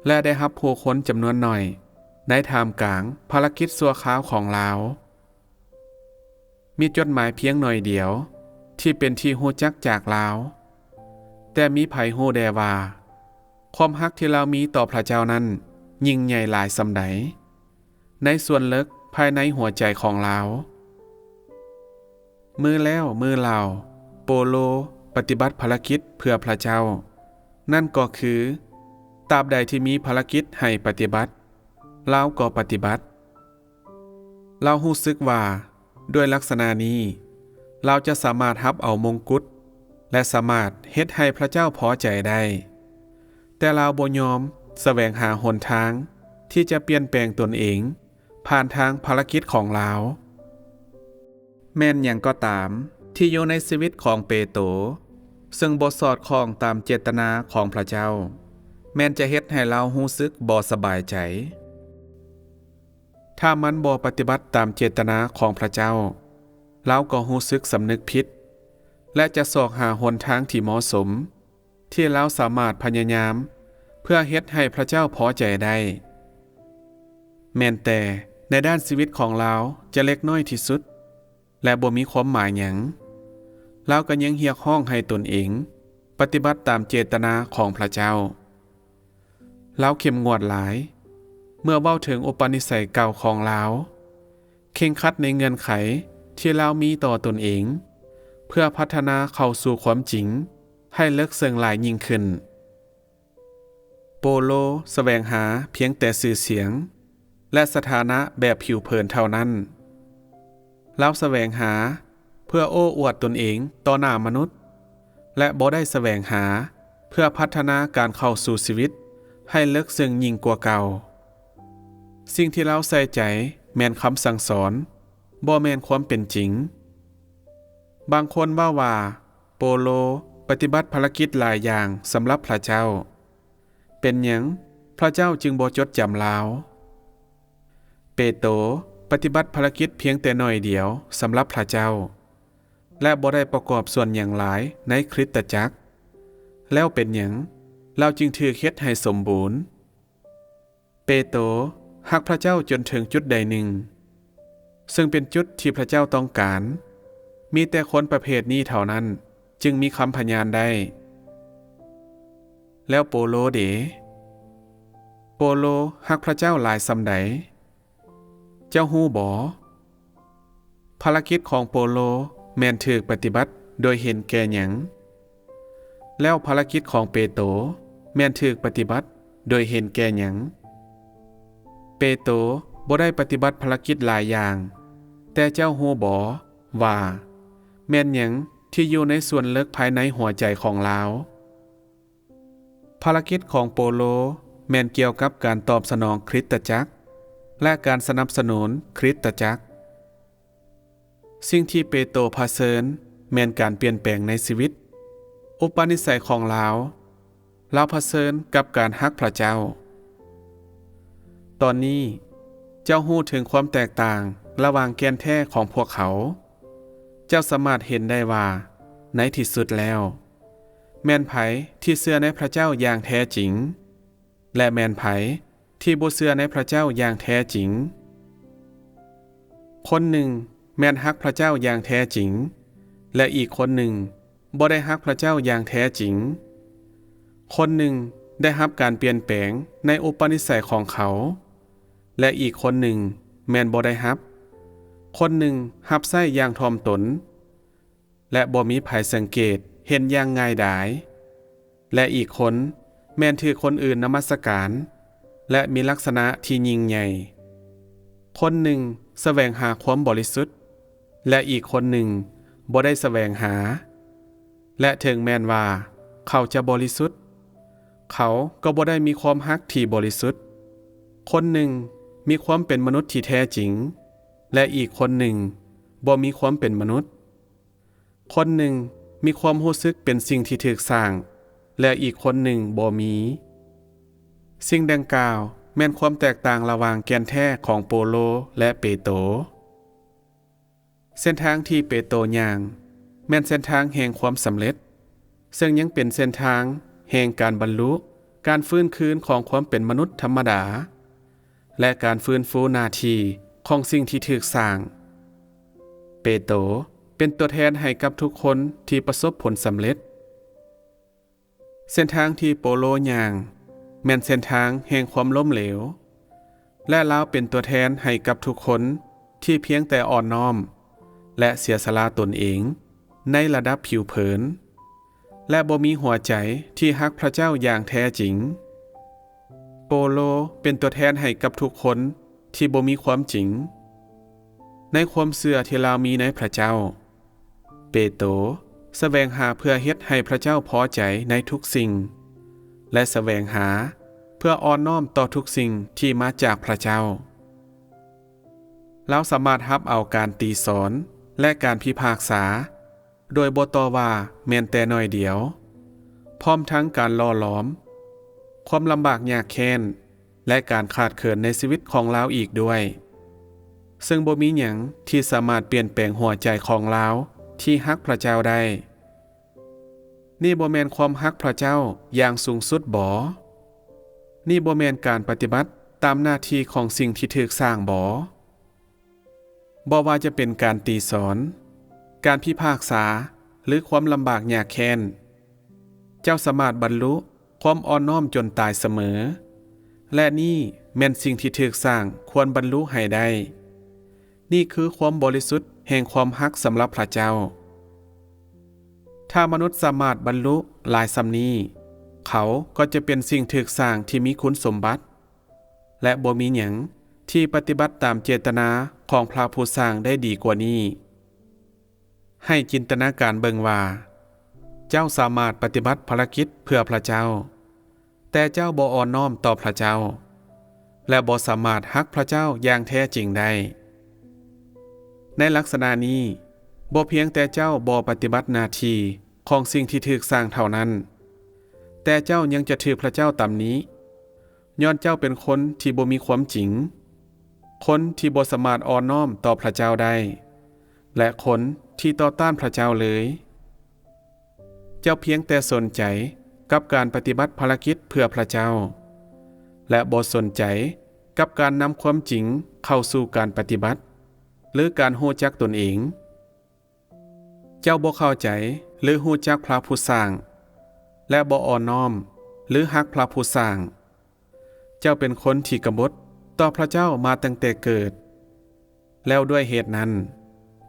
และได้รับผู้คนจำนวนหน่อยในท่ามกลางภารกิจชั่วคราวของเรามีจดหมายเพียงหน่อยเดียวที่เป็นที่รู้จักจากเราแต่มีไผรู้แด่ว่าความรักที่เรามีต่อพระเจ้านั้นยิ่งใหญ่หลายสำใดในส่วนลึกภายในหัวใจของเรามือแล้วมือเล่าโปโลปฏิบัติภารกิจเพื่อพระเจ้านั่นก็คือตราบใดที่มีภารกิจให้ปฏิบัติเราก็ปฏิบัติเรารู้สึกว่าด้วยลักษณะนี้เราจะสามารถรับเอามงกุฎและสามารถเฮ็ดให้พระเจ้าพอใจได้แต่เราบ่ยอมแสวงหาหนทางที่จะเปลี่ยนแปลงตนเองผ่านทางภารกิจของเราแม่นหยังก็ตามที่อยู่ในชีวิตของเปโตรซึ่งบ่สอดคล้องตามเจตนาของพระเจ้าแม่นจะเฮ็ดให้เรารู้สึกบ่สบายใจถ้ามันบ่ปฏิบัติตามเจตนาของพระเจ้าเราก็รู้สึกสำนึกผิดและจะสอกหาหนทางที่เหมาะสม ที่เราสามารถพยายามเพื่อเฮ็ดให้พระเจ้าพอใจได้แม้นแต่ในด้านชีวิตของเราจะเล็กน้อยที่สุดและบ่มีความหมายหยังเราก็ยังเรียกร้องให้ตนเองปฏิบัติตามเจตนาของพระเจ้าเราเข้มงวดหลายเมื่อเว้าถึงอุปนิสัยเก่าของเราเคร่งครัดในเงื่อนไขที่เรามีต่อตนเองเพื่อพัฒนาเข้าสู่ความจริงให้เลิกเสื่องหลายยิ่งขึ้นโปโลแสวงหาเพียงแต่ชื่อเสียงและสถานะแบบผิวเผินเท่านั้นเราแสวงหาเพื่อโอ้อวดตนเองต่อหน้ามนุษย์และบ่ได้แสวงหาเพื่อพัฒนาการเข้าสู่ชีวิตให้เลิกเสื่องยิ่งกว่าเก่าสิ่งที่เราใส่ใจแม่นคำสั่งสอนบ่แม่นความเป็นจริงบางคนว่าโปโลปฏิบัติภารกิจหลายอย่างสำหรับพระเจ้าเป็นหยังพระเจ้าจึงบ่จดจำลาวเปโตรปฏิบัติภารกิจเพียงแต่น้อยเดียวสำหรับพระเจ้าและบ่ได้ประกอบส่วนอย่างหลายในคริสตจักรแล้วเป็นหยังเราจึงถือเฮ็ดให้สมบูรณ์เปโตรฮักพระเจ้าจนถึงจุดใดหนึ่งซึ่งเป็นจุดที่พระเจ้าต้องการมีแต่คนประเภทนี้เท่านั้นจึงมีคำพยานได้แล้วโปโลเดโปโลฮักพระเจ้าหลายส่ำใดเจ้าฮู้บ่ภารกิจของโปโลแม่นถูกปฏิบัติโดยเห็นแก่หยังแล้วภารกิจของเปโตรแม่นถูกปฏิบัติโดยเห็นแก่หยังเปโตรบ่ได้ปฏิบัติภารกิจหลายอย่างแต่เจ้าฮู้บ่ว่าแม่นหยังที่อยู่ในส่วนลึกภายในหัวใจของลาวภารกิจของโปโลแม่นเกี่ยวกับการตอบสนองคริสตจักรและการสนับสนุนคริสตจักรสิ่งที่เปโตรเผชิญแม่นการเปลี่ยนแปลงในชีวิตอุปนิสัยของลาวเผชิญกับการฮักพระเจ้าตอนนี้เจ้าฮู้ถึงความแตกต่างระหว่างแกนแท้ของพวกเขาเจ้าสามารถเห็นได้ว่าในที่สุดแล้วแม่นไผที่เชื่อในพระเจ้าอย่างแท้จริงและแม่นไผที่บ่เชื่อในพระเจ้าอย่างแท้จริงคนหนึ่งแม่นฮักพระเจ้าอย่างแท้จริงและอีกคนหนึ่งบ่ได้ฮักพระเจ้าอย่างแท้จริงคนหนึ่งได้รับการเปลี่ยนแปลงในอุปนิสัยของเขาและอีกคนหนึ่งแม่นบ่ได้รับคนหนึ่งรับใช้อย่างถ่อมตนและบ่มีภัยสังเกตเห็นอย่างง่ายดายและอีกคนแม่นถือคนอื่นนมัสการและมีลักษณะที่ยิ่งใหญ่คนหนึ่งแสวงหาความบริสุทธิ์และอีกคนหนึ่งบ่ได้แสวงหาและถึงแม้นว่าเขาจะบริสุทธิ์เขาก็บ่ได้มีความฮักที่บริสุทธิ์คนหนึ่งมีความเป็นมนุษย์ที่แท้จริงและอีกคนหนึ่งบ่มีความเป็นมนุษย์คนหนึ่งมีความรู้สึกเป็นสิ่งที่ถูกสร้างและอีกคนหนึ่งบ่มีสิ่งดังกล่าวแม่นความแตกต่างระหว่างแกนแท้ของโปโลและเปโตรเส้นทางที่เปโตรย่างแม่นเส้นทางแห่งความสำเร็จซึ่งยังเป็นเส้นทางแห่งการบรรลุการฟื้นคืนของความเป็นมนุษย์ธรรมดาและการฟื้นฟูหน้าที่ของสิ่งที่ถูกสร้างเปโตรเป็นตัวแทนให้กับทุกคนที่ประสบผลสำเร็จเส้นทางที่โปโลย่างแม่นเส้นทางแห่งความล้มเหลวและลาวเป็นตัวแทนให้กับทุกคนที่เพียงแต่อ่อนน้อมและเสียสละตนเองในระดับผิวเผินและบ่มีหัวใจที่ฮักพระเจ้าอย่างแท้จริงโปโลเป็นตัวแทนให้กับทุกคนที่บ่มีความจริงในความเชื่อที่เรามีในพระเจ้าเปโตรแสวงหาเพื่อเฮ็ดให้พระเจ้าพอใจในทุกสิ่งและแสวงหาเพื่ออ่อนน้อมต่อทุกสิ่งที่มาจากพระเจ้าเราสามารถรับเอาการตีสอนและการพิพากษาโดยบ่ต่อว่าแม้นแต่น้อยเดียวพร้อมทั้งการล่อหลอมความลำบากยากแค้นและการขาดเขินในชีวิตของเราอีกด้วยซึ่งบ่มีหยังที่สามารถเปลี่ยนแปลงหัวใจของเราที่ฮักพระเจ้าได้ นี่บ่แม่นความฮักพระเจ้าอย่างสูงสุดบ่นี่บ่แม่นการปฏิบัติตามหน้าที่ของสิ่งที่ถูกสร้างบ่ว่าจะเป็นการตีสอนการพิพากษาหรือความลำบากยากแค้นเจ้าสามารถบรรลุความอ่อนน้อมจนตายเสมอและนี่แม่นสิ่งที่ถูกสร้างควรบรรลุให้ได้นี่คือความบริสุทธิ์แห่งความฮักสำหรับพระเจ้าถ้ามนุษย์สามารถบรรลุหลายสำนี้เขาก็จะเป็นสิ่งถูกสร้างที่มีคุณสมบัติและบ่มีหยังที่ปฏิบัติตามเจตนาของพระผู้สร้างได้ดีกว่านี้ให้จินตนาการเบิ่งว่าเจ้าสามารถปฏิบัติภารกิจเพื่อพระเจ้าแต่เจ้าบ่อ่อนน้อมต่อพระเจ้าและบ่สามารถฮักพระเจ้าอย่างแท้จริงได้ในลักษณะนี้บ่เพียงแต่เจ้าบ่ปฏิบัติหน้าที่ของสิ่งที่ถูกสร้างเท่านั้นแต่เจ้ายังจะถูกพระเจ้าตำหนิย้อนเจ้าเป็นคนที่บ่มีความจริงคนที่บ่สามารถอ่อนน้อมต่อพระเจ้าได้และคนที่ต่อต้านพระเจ้าเลยเจ้าเพียงแต่สนใจกับการปฏิบัติภารกิจเพื่อพระเจ้าและบ่สนใจกับการนำความจริงเข้าสู่การปฏิบัติหรือการรู้จักตนเองเจ้าบ่เข้าใจหรือรู้จักพระผู้สร้างและบ่อ่อนน้อมหรือฮักพระผู้สร้างเจ้าเป็นคนที่กบฏต่อพระเจ้ามาตั้งแต่เกิดแล้วด้วยเหตุนั้น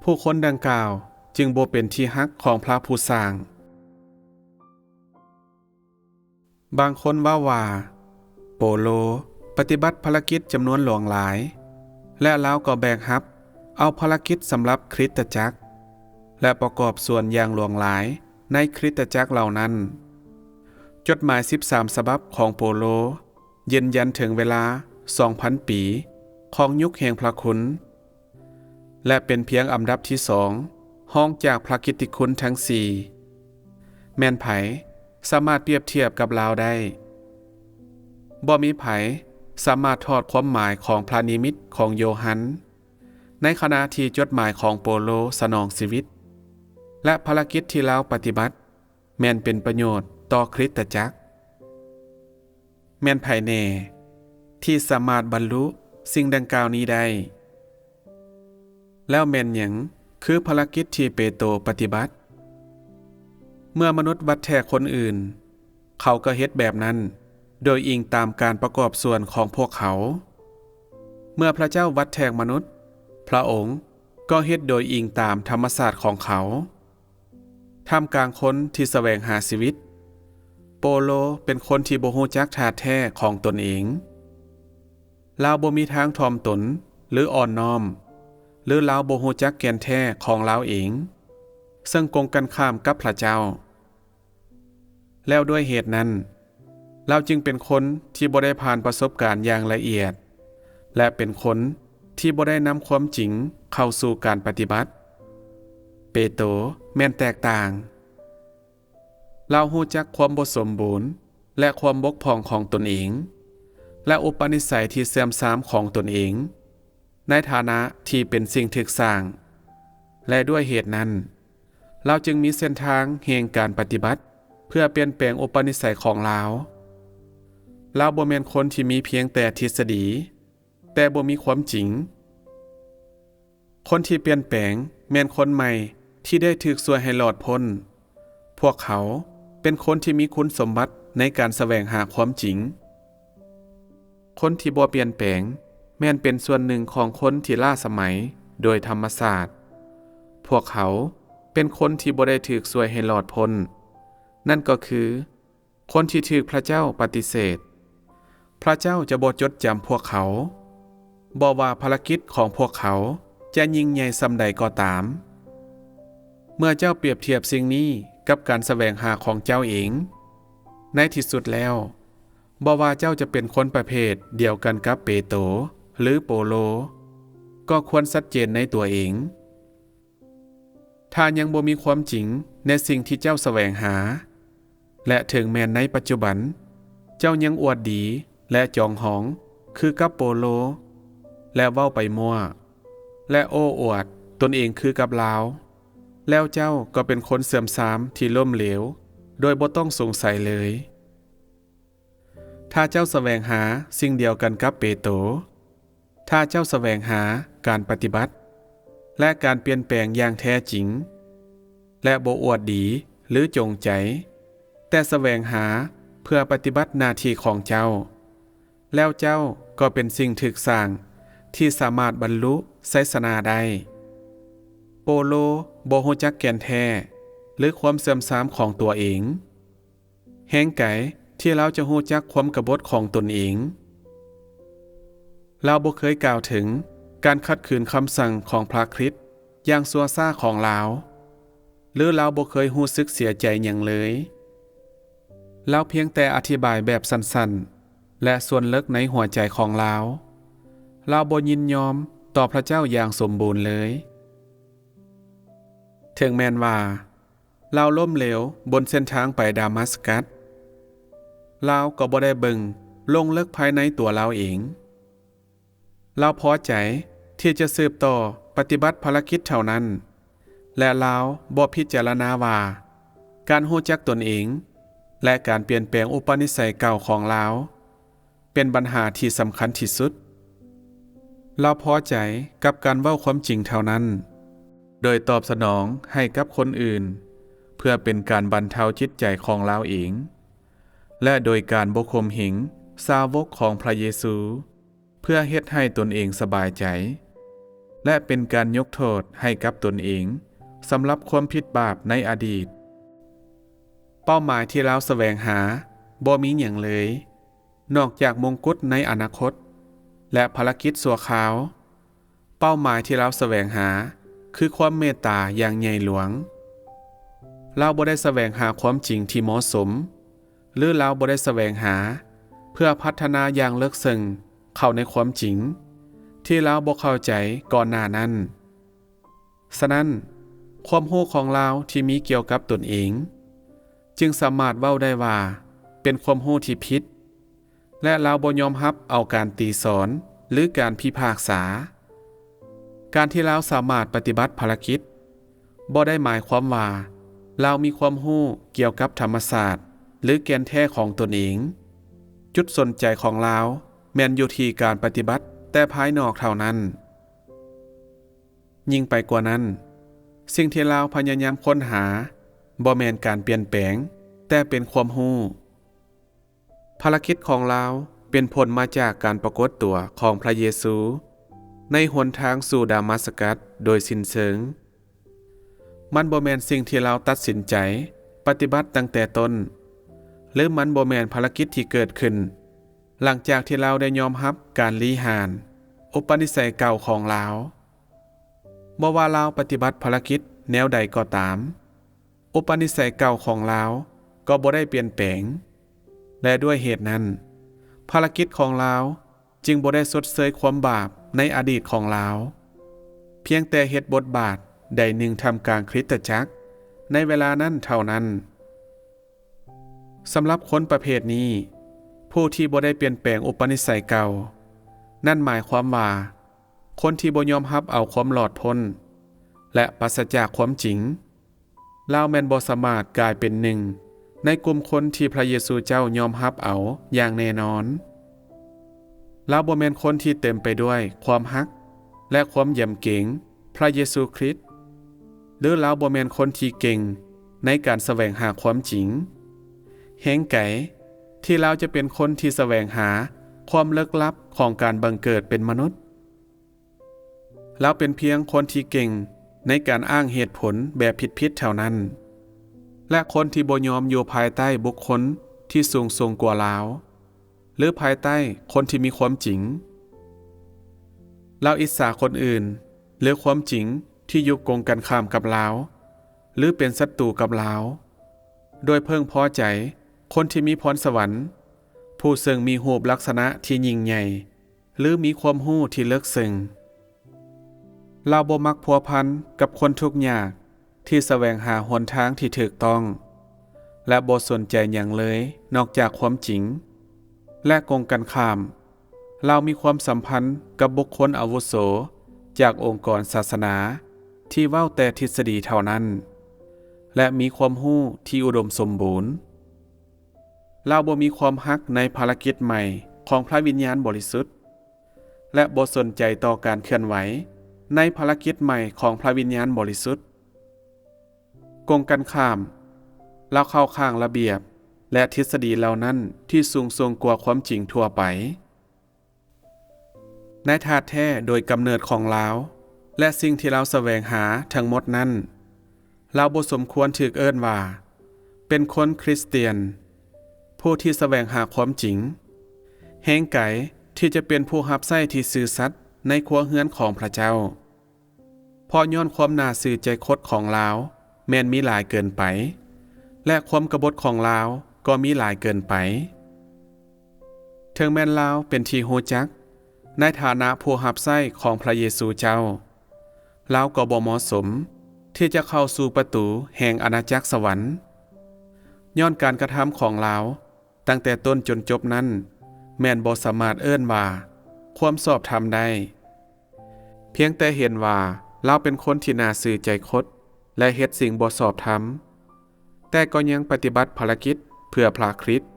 ผู้คนดังกล่าวจึงบ่เป็นที่ฮักของพระผู้สร้างบางคนว่าโปโลปฏิบัติภารกิจจำนวนหลวงหลายและแล้วก็แบกรับเอาภารกิจสำหรับคริสตจักรและประกอบส่วนอย่างหลวงหลายในคริสตจักรเหล่านั้นจดหมาย13ฉบับของโปโลยืนยันถึงเวลา 2,000 ปีของยุคแห่งพระคุณและเป็นเพียงอันดับที่2ห้องจากพระกิตติคุณทั้ง4แม่นไผสามารถเปรียบเทียบกับลาวได้บ่มีไผสามารถทอดความหมายของพระนิมิตของโยฮันในขณะที่จดหมายของโปโลสนองชีวิตและภารกิจที่ลาวปฏิบัติแม่นเป็นประโยชน์ต่อคริสตจักรแม่นไผแน่ที่สามารถบรรลุสิ่งดังกล่าวนี้ได้แล้วแม่นหยังคือภารกิจที่เปโตรปฏิบัติเมื่อมนุษย์วัดแทกคนอื่นเขาก็เฮ็ดแบบนั้นโดยอิงตามการประกอบส่วนของพวกเขาเมื่อพระเจ้าวัดแทกมนุษย์พระองค์ก็เฮ็ดโดยอิงตามธรรมศาสตร์ของเขาท่ามกลางคนที่แสวงหาชีวิตโปโลเป็นคนที่บ่ฮู้จักท่าแท้ของตนเองลาวบ่มีทางถ่อมตนหรืออ่อนน้อมหรือลาวบ่ฮู้จักแก่นแท้ของลาวเองซึ่งตรงกันข้ามกับพระเจ้าแล้วด้วยเหตุนั้นเราจึงเป็นคนที่บ่ได้ผ่านประสบการณ์อย่างละเอียดและเป็นคนที่บ่ได้นำความจริงเข้าสู่การปฏิบัติเปโตรแม่นแตกต่างเรารู้จักความบ่สมบูรณ์และความบกพร่องของตนเองและอุปนิสัยที่เสื่อมทรามของตนเองในฐานะที่เป็นสิ่งถูกสร้างและด้วยเหตุนั้นเราจึงมีเส้นทางแห่งการปฏิบัติเพื่อเปลี่ยนแปลงอุปนิสัยของเราบ่แม่นคนที่มีเพียงแต่ทฤษฎีแต่บ่มีความจริงคนที่เปลี่ยนแปลงแม่นคนใหม่ที่ได้ถูกช่วยให้รอดพ้นพวกเขาเป็นคนที่มีคุณสมบัติในการแสวงหาความจริงคนที่บ่เปลี่ยนแปลงแม่นเป็นส่วนหนึ่งของคนที่ล้าสมัยโดยธรรมศาสตร์พวกเขาเป็นคนที่บ่ได้ถูกช่วยให้รอดพ้นนั่นก็คือคนที่ถูกพระเจ้าปฏิเสธพระเจ้าจะบ่จดจำพวกเขาบ่ว่าภารกิจของพวกเขาจะยิ่งใหญ่ส่ำใดก็ตามเมื่อเจ้าเปรียบเทียบสิ่งนี้กับการแสวงหาของเจ้าเองในที่สุดแล้วบ่ว่าเจ้าจะเป็นคนประเภทเดียวกันกับเปโตรหรือโปโลก็ควรชัดเจนในตัวเองถ้ายังบ่มีความจริงในสิ่งที่เจ้าแสวงหาและถึงแม้ในปัจจุบันเจ้ายังอวดดีและจองหองคือกับโปโลและเว้าไปมั่วและโอ้อวดตนเองคือกับลาวแล้วเจ้าก็เป็นคนเสื่อมทรามที่ล้มเหลว โดยบ่ต้องสงสัยเลย ถ้าเจ้าแสวงหาสิ่งเดียวกันกับเปโตรถ้าเจ้าแสวงหาการปฏิบัติและการเปลี่ยนแปลงอย่างแท้จริงและบ่อวดดีหรือจงใจแต่แสวงหาเพื่อปฏิบัติหน้าที่ของเจ้าแล้วเจ้าก็เป็นสิ่งถึกสร้างที่สามารถบรรลุไสยนาได้โปโลบ่ฮู้จักแก่นแท้หรือความเสื่อมทรามของตัวเองแฮงไกที่เราจะฮู้จักความกบฏของตนเองเราบ่เคยกล่าวถึงการขัดขืนคำสั่งของพระคริสต์อย่างซัวซ่าของเราหรือเราบ่เคยรู้สึกเสียใจหยังเลยเราเพียงแต่อธิบายแบบสั้นๆและส่วนลึกในหัวใจของเราบ่ยินยอมต่อพระเจ้าอย่างสมบูรณ์เลยถึงแม้นว่าเราล้มเหลวบนเส้นทางไปดามัสกัสเราก็บ่ได้เบิ่งลงลึกภายในตัวเราเองเราพอใจที่จะสืบต่อปฏิบัติภารกิจเท่านั้นและเราบ่พิจารณาว่าการรู้จักตนเองและการเปลี่ยนแปลงอุปนิสัยเก่าของเราเป็นปัญหาที่สำคัญที่สุดเราพอใจกับการเว้าความจริงเท่านั้นโดยตอบสนองให้กับคนอื่นเพื่อเป็นการบรรเทาจิตใจของเราเองและโดยการบ่ข่มเหงสาวกของพระเยซูเพื่อเฮ็ดให้ตนเองสบายใจและเป็นการยกโทษให้กับตนเองสำหรับความผิดบาปในอดีตเป้าหมายที่เราแสวงหาบ่มีหยังเลยนอกจากมงกุฎในอนาคตและภารกิจชั่วคราวเป้าหมายที่เราแสวงหาคือความเมตตาอย่างใหญ่หลวงเราบ่ได้แสวงหาความจริงที่เหมาะสมหรือเราบ่ได้แสวงหาเพื่อพัฒนาอย่างลึกซึ้งเข้าในความจริงที่เราบ่เข้าใจก่อนหน้านั้นฉะนั้นความรู้ของเราที่มีเกี่ยวกับตนเองจึงสามารถเว้าได้ว่าเป็นความรู้ที่ผิดและเราบ่ยอมรับเอาการตีสอนหรือการพิพากษาการที่เราสามารถปฏิบัติภารกิจบ่ได้หมายความว่าเรามีความรู้เกี่ยวกับธรรมศาสตร์หรือแก่นแท้ของตนเองจุดสนใจของเราแม่นอยู่ที่การปฏิบัติแต่ภายนอกเท่านั้นยิ่งไปกว่านั้นสิ่งที่เราพยายามค้นหาบ่แม่นการเปลี่ยนแปลงแต่เป็นความรู้ภารกิจของเราเป็นผลมาจากการปรากฏตัวของพระเยซูในหนทางสู่ดามัสกัสโดยสิ้นเชิงมันบ่แม่นสิ่งที่เราตัดสินใจปฏิบัติตั้งแต่ต้นหรือมันบ่แม่นภารกิจที่เกิดขึ้นหลังจากที่เราได้ยอมรับการลี้หานอุปนิสัยเก่าของเราบ่ว่าเราปฏิบัติภารกิจแนวใดก็ตามอุปนิสัยเก่าของเราก็บ่ได้เปลี่ยนแปลงและด้วยเหตุนั้นภารกิจของเราจึงบ่ได้ชดเชยความบาปในอดีตของเราเพียงแต่เฮ็ดบทบาทใดหนึ่งทำกลางคริสตจักรในเวลานั้นเท่านั้นสำหรับคนประเภทนี้ผู้ที่บ่ได้เปลี่ยนแปลงอุปนิสัยเก่านั่นหมายความว่าคนที่บ่ยอมรับเอาความหลอดพ้นและปราศจากความจริงลาวแม่นบ่สามารถกลายเป็นหนึ่งในกลุ่มคนที่พระเยซูเจ้ายอมรับเอาอย่างแน่นอนลาวบ่แม่นคนที่เต็มไปด้วยความฮักและความยำเกรงพระเยซูคริสต์หรือลาวบ่แม่นคนที่เก่งในการแสวงหาความจริงแฮงไกที่เราจะเป็นคนที่แสวงหาความลึกลับของการบังเกิดเป็นมนุษย์เราเป็นเพียงคนที่เก่งในการอ้างเหตุผลแบบผิดๆเท่านั้นและคนที่บ่ยอมอยู่ภายใต้บุคคลที่สูงส่งกว่าเราหรือภายใต้คนที่มีความจริงเราอิจฉาคนอื่นหรือความจริงที่อยู่กงกันข้ามกับเราหรือเป็นศัตรูกับเราโดยเพิ่งพอใจคนที่มีพรสวรรค์ผู้ซึ่งมีรูปลักษณะที่ยิ่งใหญ่หรือมีความรู้ที่ลึกซึ้งเราบ่มักพัวพันกับคนทุกข์ยากที่แสวงหาหนทางที่ถูกต้องและบ่สนใจหยังเลยนอกจากความจริงและกงกันข้ามเรามีความสัมพันธ์กับบุคคลอาวุโสจากองค์กรศาสนาที่เว้าแต่ทฤษฎีเท่านั้น และมีความรู้ที่อุดมสมบูรณ์เราบ่มีความฮักในภารกิจใหม่ของพระวิญญาณบริสุทธิ์และบ่สนใจต่อการเคลื่อนไหวในภารกิจใหม่ของพระวิญญาณบริสุทธิ์กงกันข้ามเราเข้าข้างระเบียบและทฤษฎีเหล่านั้นที่สูงส่งกว่าความจริงทั่วไปในธาตุแท้โดยกำเนิดของเราและสิ่งที่เราแสวงหาทั้งหมดนั้นเราบ่สมควรถูกเอิ้นว่าเป็นคนคริสเตียนผู้ที่แสวงหาความจริงแห่งไกลที่จะเป็นผู้รับใช้ที่ซื่อสัตย์ในครัวเรือนของพระเจ้าเพราะย้อนความน่าซื่อใจคดของเราแม้นมีหลายเกินไปและความกบฏของเราก็มีหลายเกินไปถึงแม้นเราเป็นที่รู้จักในฐานะผู้รับใช้ของพระเยซูเจ้าเราก็บ่เหมาะสมที่จะเข้าสู่ประตูแห่งอาณาจักรสวรรค์ย้อนการกระทำของเราตั้งแต่ต้นจนจบนั้นแม่นบ่สามารถเอิ้นว่าความชอบธรรมได้เพียงแต่เห็นว่าเราเป็นคนที่น่าซื่อใจคดและเฮ็ดสิ่งบ่ชอบธรรมแต่ก็ยังปฏิบัติภารกิจเพื่อพระคริสต์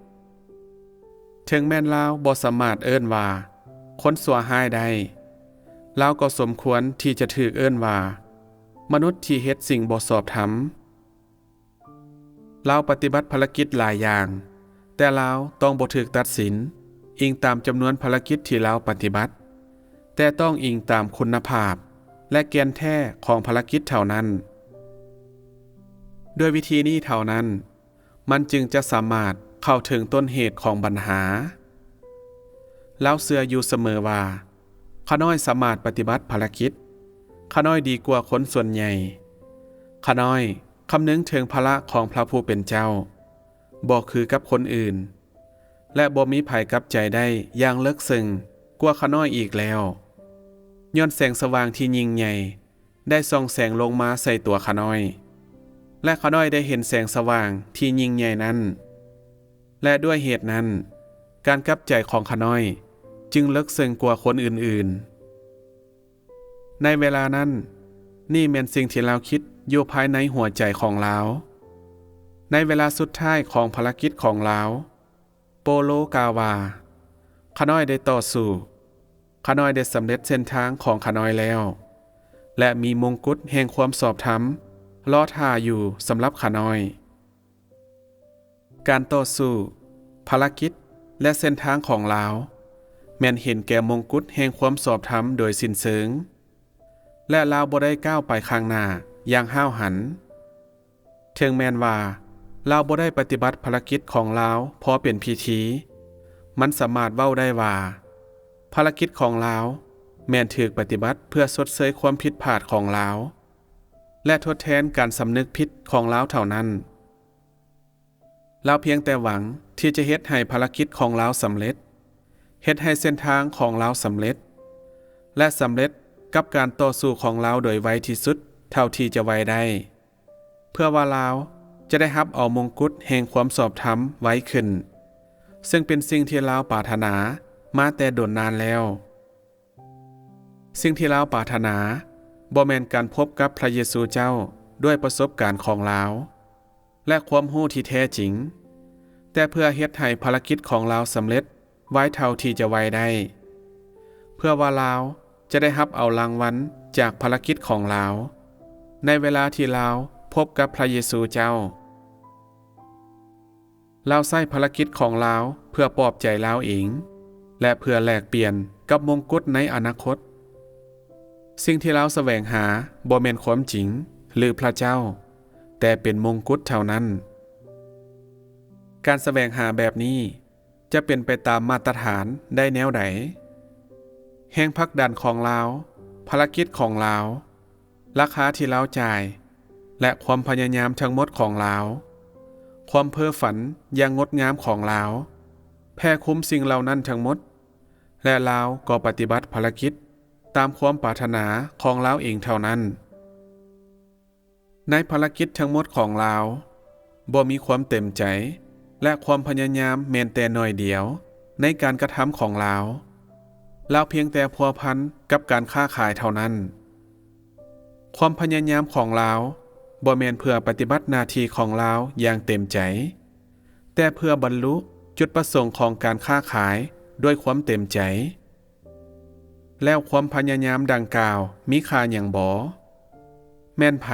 ถึงแม้นเราบ่สามารถเอิ้นว่าคนชั่วร้ายได้เราก็สมควรที่จะถูกเอิ้นว่ามนุษย์ที่เฮ็ดสิ่งบ่ชอบธรรมเราปฏิบัติภารกิจหลายอย่างแต่เราต้องบ่ถูกตัดสินอิงตามจำนวนภารกิจที่เราปฏิบัติแต่ต้องอิงตามคุณภาพและแกนแท้ของภารกิจเท่านั้นด้วยวิธีนี้เท่านั้นมันจึงจะสามารถเข้าถึงต้นเหตุของปัญหาเราเชื่ออยู่เสมอว่าข้าน้อยสามารถปฏิบัติภารกิจข้าน้อยดีกว่าคนส่วนใหญ่ข้าน้อยคำนึงถึงภาระของพระผู้เป็นเจ้าบ่คือกับคนอื่นและบ่มีภัยกับใจได้อย่างเลิกซึ้งกว่าข้าน้อยอีกแล้วย้อนแสงสว่างที่ยิ่งใหญ่ได้ส่องแสงลงมาใส่ตัวข้าน้อยและข้าน้อยได้เห็นแสงสว่างที่ยิ่งใหญ่นั้นและด้วยเหตุนั้นการกลับใจของข้าน้อยจึงเลิกซึ้งกว่าคนอื่นๆในเวลานั้นนี่เป็นสิ่งที่เราคิดอยู่ภายในหัวใจของเราในเวลาสุดท้ายของภารกิจของเราโปโลกล่าวว่าข้าน้อยได้ต่อสู้ข้าน้อยได้สำเร็จเส้นทางของข้าน้อยแล้วและมีมงกุฎแห่งความชอบธรรมรอท่าอยู่สำหรับข้าน้อยการต่อสู้ภารกิจและเส้นทางของเราแม่นเห็นแก่มงกุฎแห่งความชอบธรรมโดยสิ้นเชิงและเราบ่ได้ก้าวไปข้างหน้าอย่างห้าวหันถึงแม้นว่าเราบ่ได้ปฏิบัติภารกิจของเราพอเป็นพิธีมันสามารถเว้าได้ว่าภารกิจของเราแม่นถูกปฏิบัติเพื่อชดเชยความผิดพลาดของเราและทดแทนการสำนึกผิดของเราเท่านั้นเราเพียงแต่หวังที่จะเฮ็ดให้ภารกิจของเราสำเร็จเฮ็ดให้เส้นทางของเราสำเร็จและสำเร็จกับการต่อสู้ของเราโดยไวที่สุดเท่าที่จะไวได้เพื่อว่าเราจะได้รับเอามงกุฎแห่งความชอบธรรมไว้ขึ้นซึ่งเป็นสิ่งที่เราปรารถนามาแต่โดนนานแล้วสิ่งที่เราปรารถนาบ่แม่นการพบกับพระเยซูเจ้าด้วยประสบการณ์ของเราและความรู้ที่แท้จริงแต่เพื่อเฮ็ดให้ภารกิจของเราสำเร็จไว้เท่าที่จะไวได้เพื่อว่าเราจะได้รับเอารางวัลจากภารกิจของเราในเวลาที่เราพบกับพระเยซูเจ้าเราใช้ภารกิจของเราเพื่อปลอบใจเราเองและเพื่อแลกเปลี่ยนกับมงกุฎในอนาคตสิ่งที่เราแสวงหาบ่แม่นความจริงหรือพระเจ้าแต่เป็นมงกุฎเท่านั้นการแสวงหาแบบนี้จะเป็นไปตามมาตรฐานได้แนวใดแห่งผลักดันของเราภารกิจของเราราคาที่เราจ่ายและความพยายามทั้งหมดของเราความเพ้อฝันอย่างงดงามของเราแพ้คุ้มสิ่งเหล่านั้นทั้งหมดและเราก็ปฏิบัติภารกิจตามความปรารถนาของเราเองเท่านั้นในภารกิจทั้งหมดของเราบ่มีความเต็มใจและความพยายามแม้แต่น้อยเดียวในการกระทำของเราเพียงแต่พัวพันกับการค้าขายเท่านั้นความพยายามของเรา บ่แม่นเพื่อปฏิบัติหน้าที่ของเราอย่างเต็มใจแต่เพื่อบรรลุจุดประสงค์ของการค้าขายด้วยความเต็มใจแล้วความพยายามดังกล่าวมีค่าอย่างบ่แม่นไผ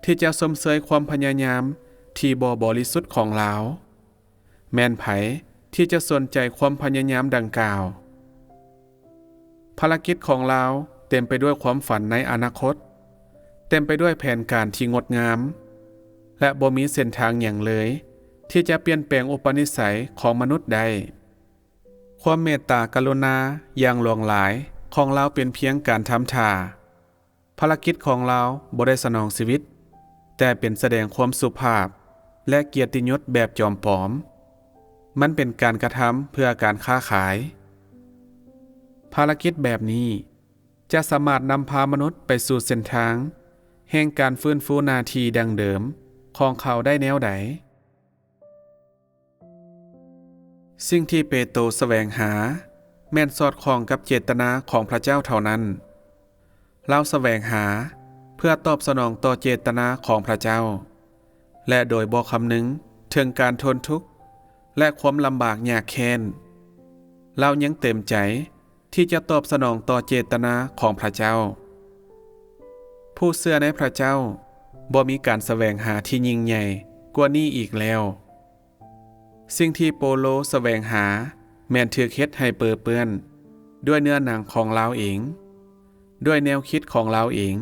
ที่จะสมเสยความพยายามที่บ่บริสุทธิ์ของเราแม่นไผที่จะสนใจความพยายามดังกล่าวภารกิจของเราเต็มไปด้วยความฝันในอนาคตเต็มไปด้วยแผนการที่งดงามและบ่มีเส้นทางอย่างเลยที่จะเปลี่ยนแปลงอุปนิสัยของมนุษย์ได้ความเมตตากรุณาอย่างหลวงหลายของเราเป็นเพียงการทำท่าภารกิจของเราบ่ได้สนองชีวิตแต่เป็นแสดงความสุภาพและเกียรติยศแบบจอมปลอมมันเป็นการกระทำเพื่อการค้าขายภารกิจแบบนี้จะสามารถนำพามนุษย์ไปสู่เส้นทางแห่งการฟื้นฟูหน้าที่ดังเดิมของเขาได้แนวใดสิ่งที่เปโตรแสวงหาแม่นสอดคล้องกับเจตนาของพระเจ้าเท่านั้นเราแสวงหาเพื่อตอบสนองต่อเจตนาของพระเจ้าและโดยบ่คำนึงถึงการทนทุกข์และความลำบากยากแค้นเรายังเต็มใจที่จะตอบสนองต่อเจตนาของพระเจ้าผู้เชื่อในพระเจ้าบ่มีการแสวงหาที่ยิ่งใหญ่กว่านี้อีกแล้วสิ่งที่โปโลแสวงหาแม่นถูกเฮ็ดให้เปื้อเปื้อนด้วยเนื้อหนังของเราเองด้วยแนวคิดของเราเอง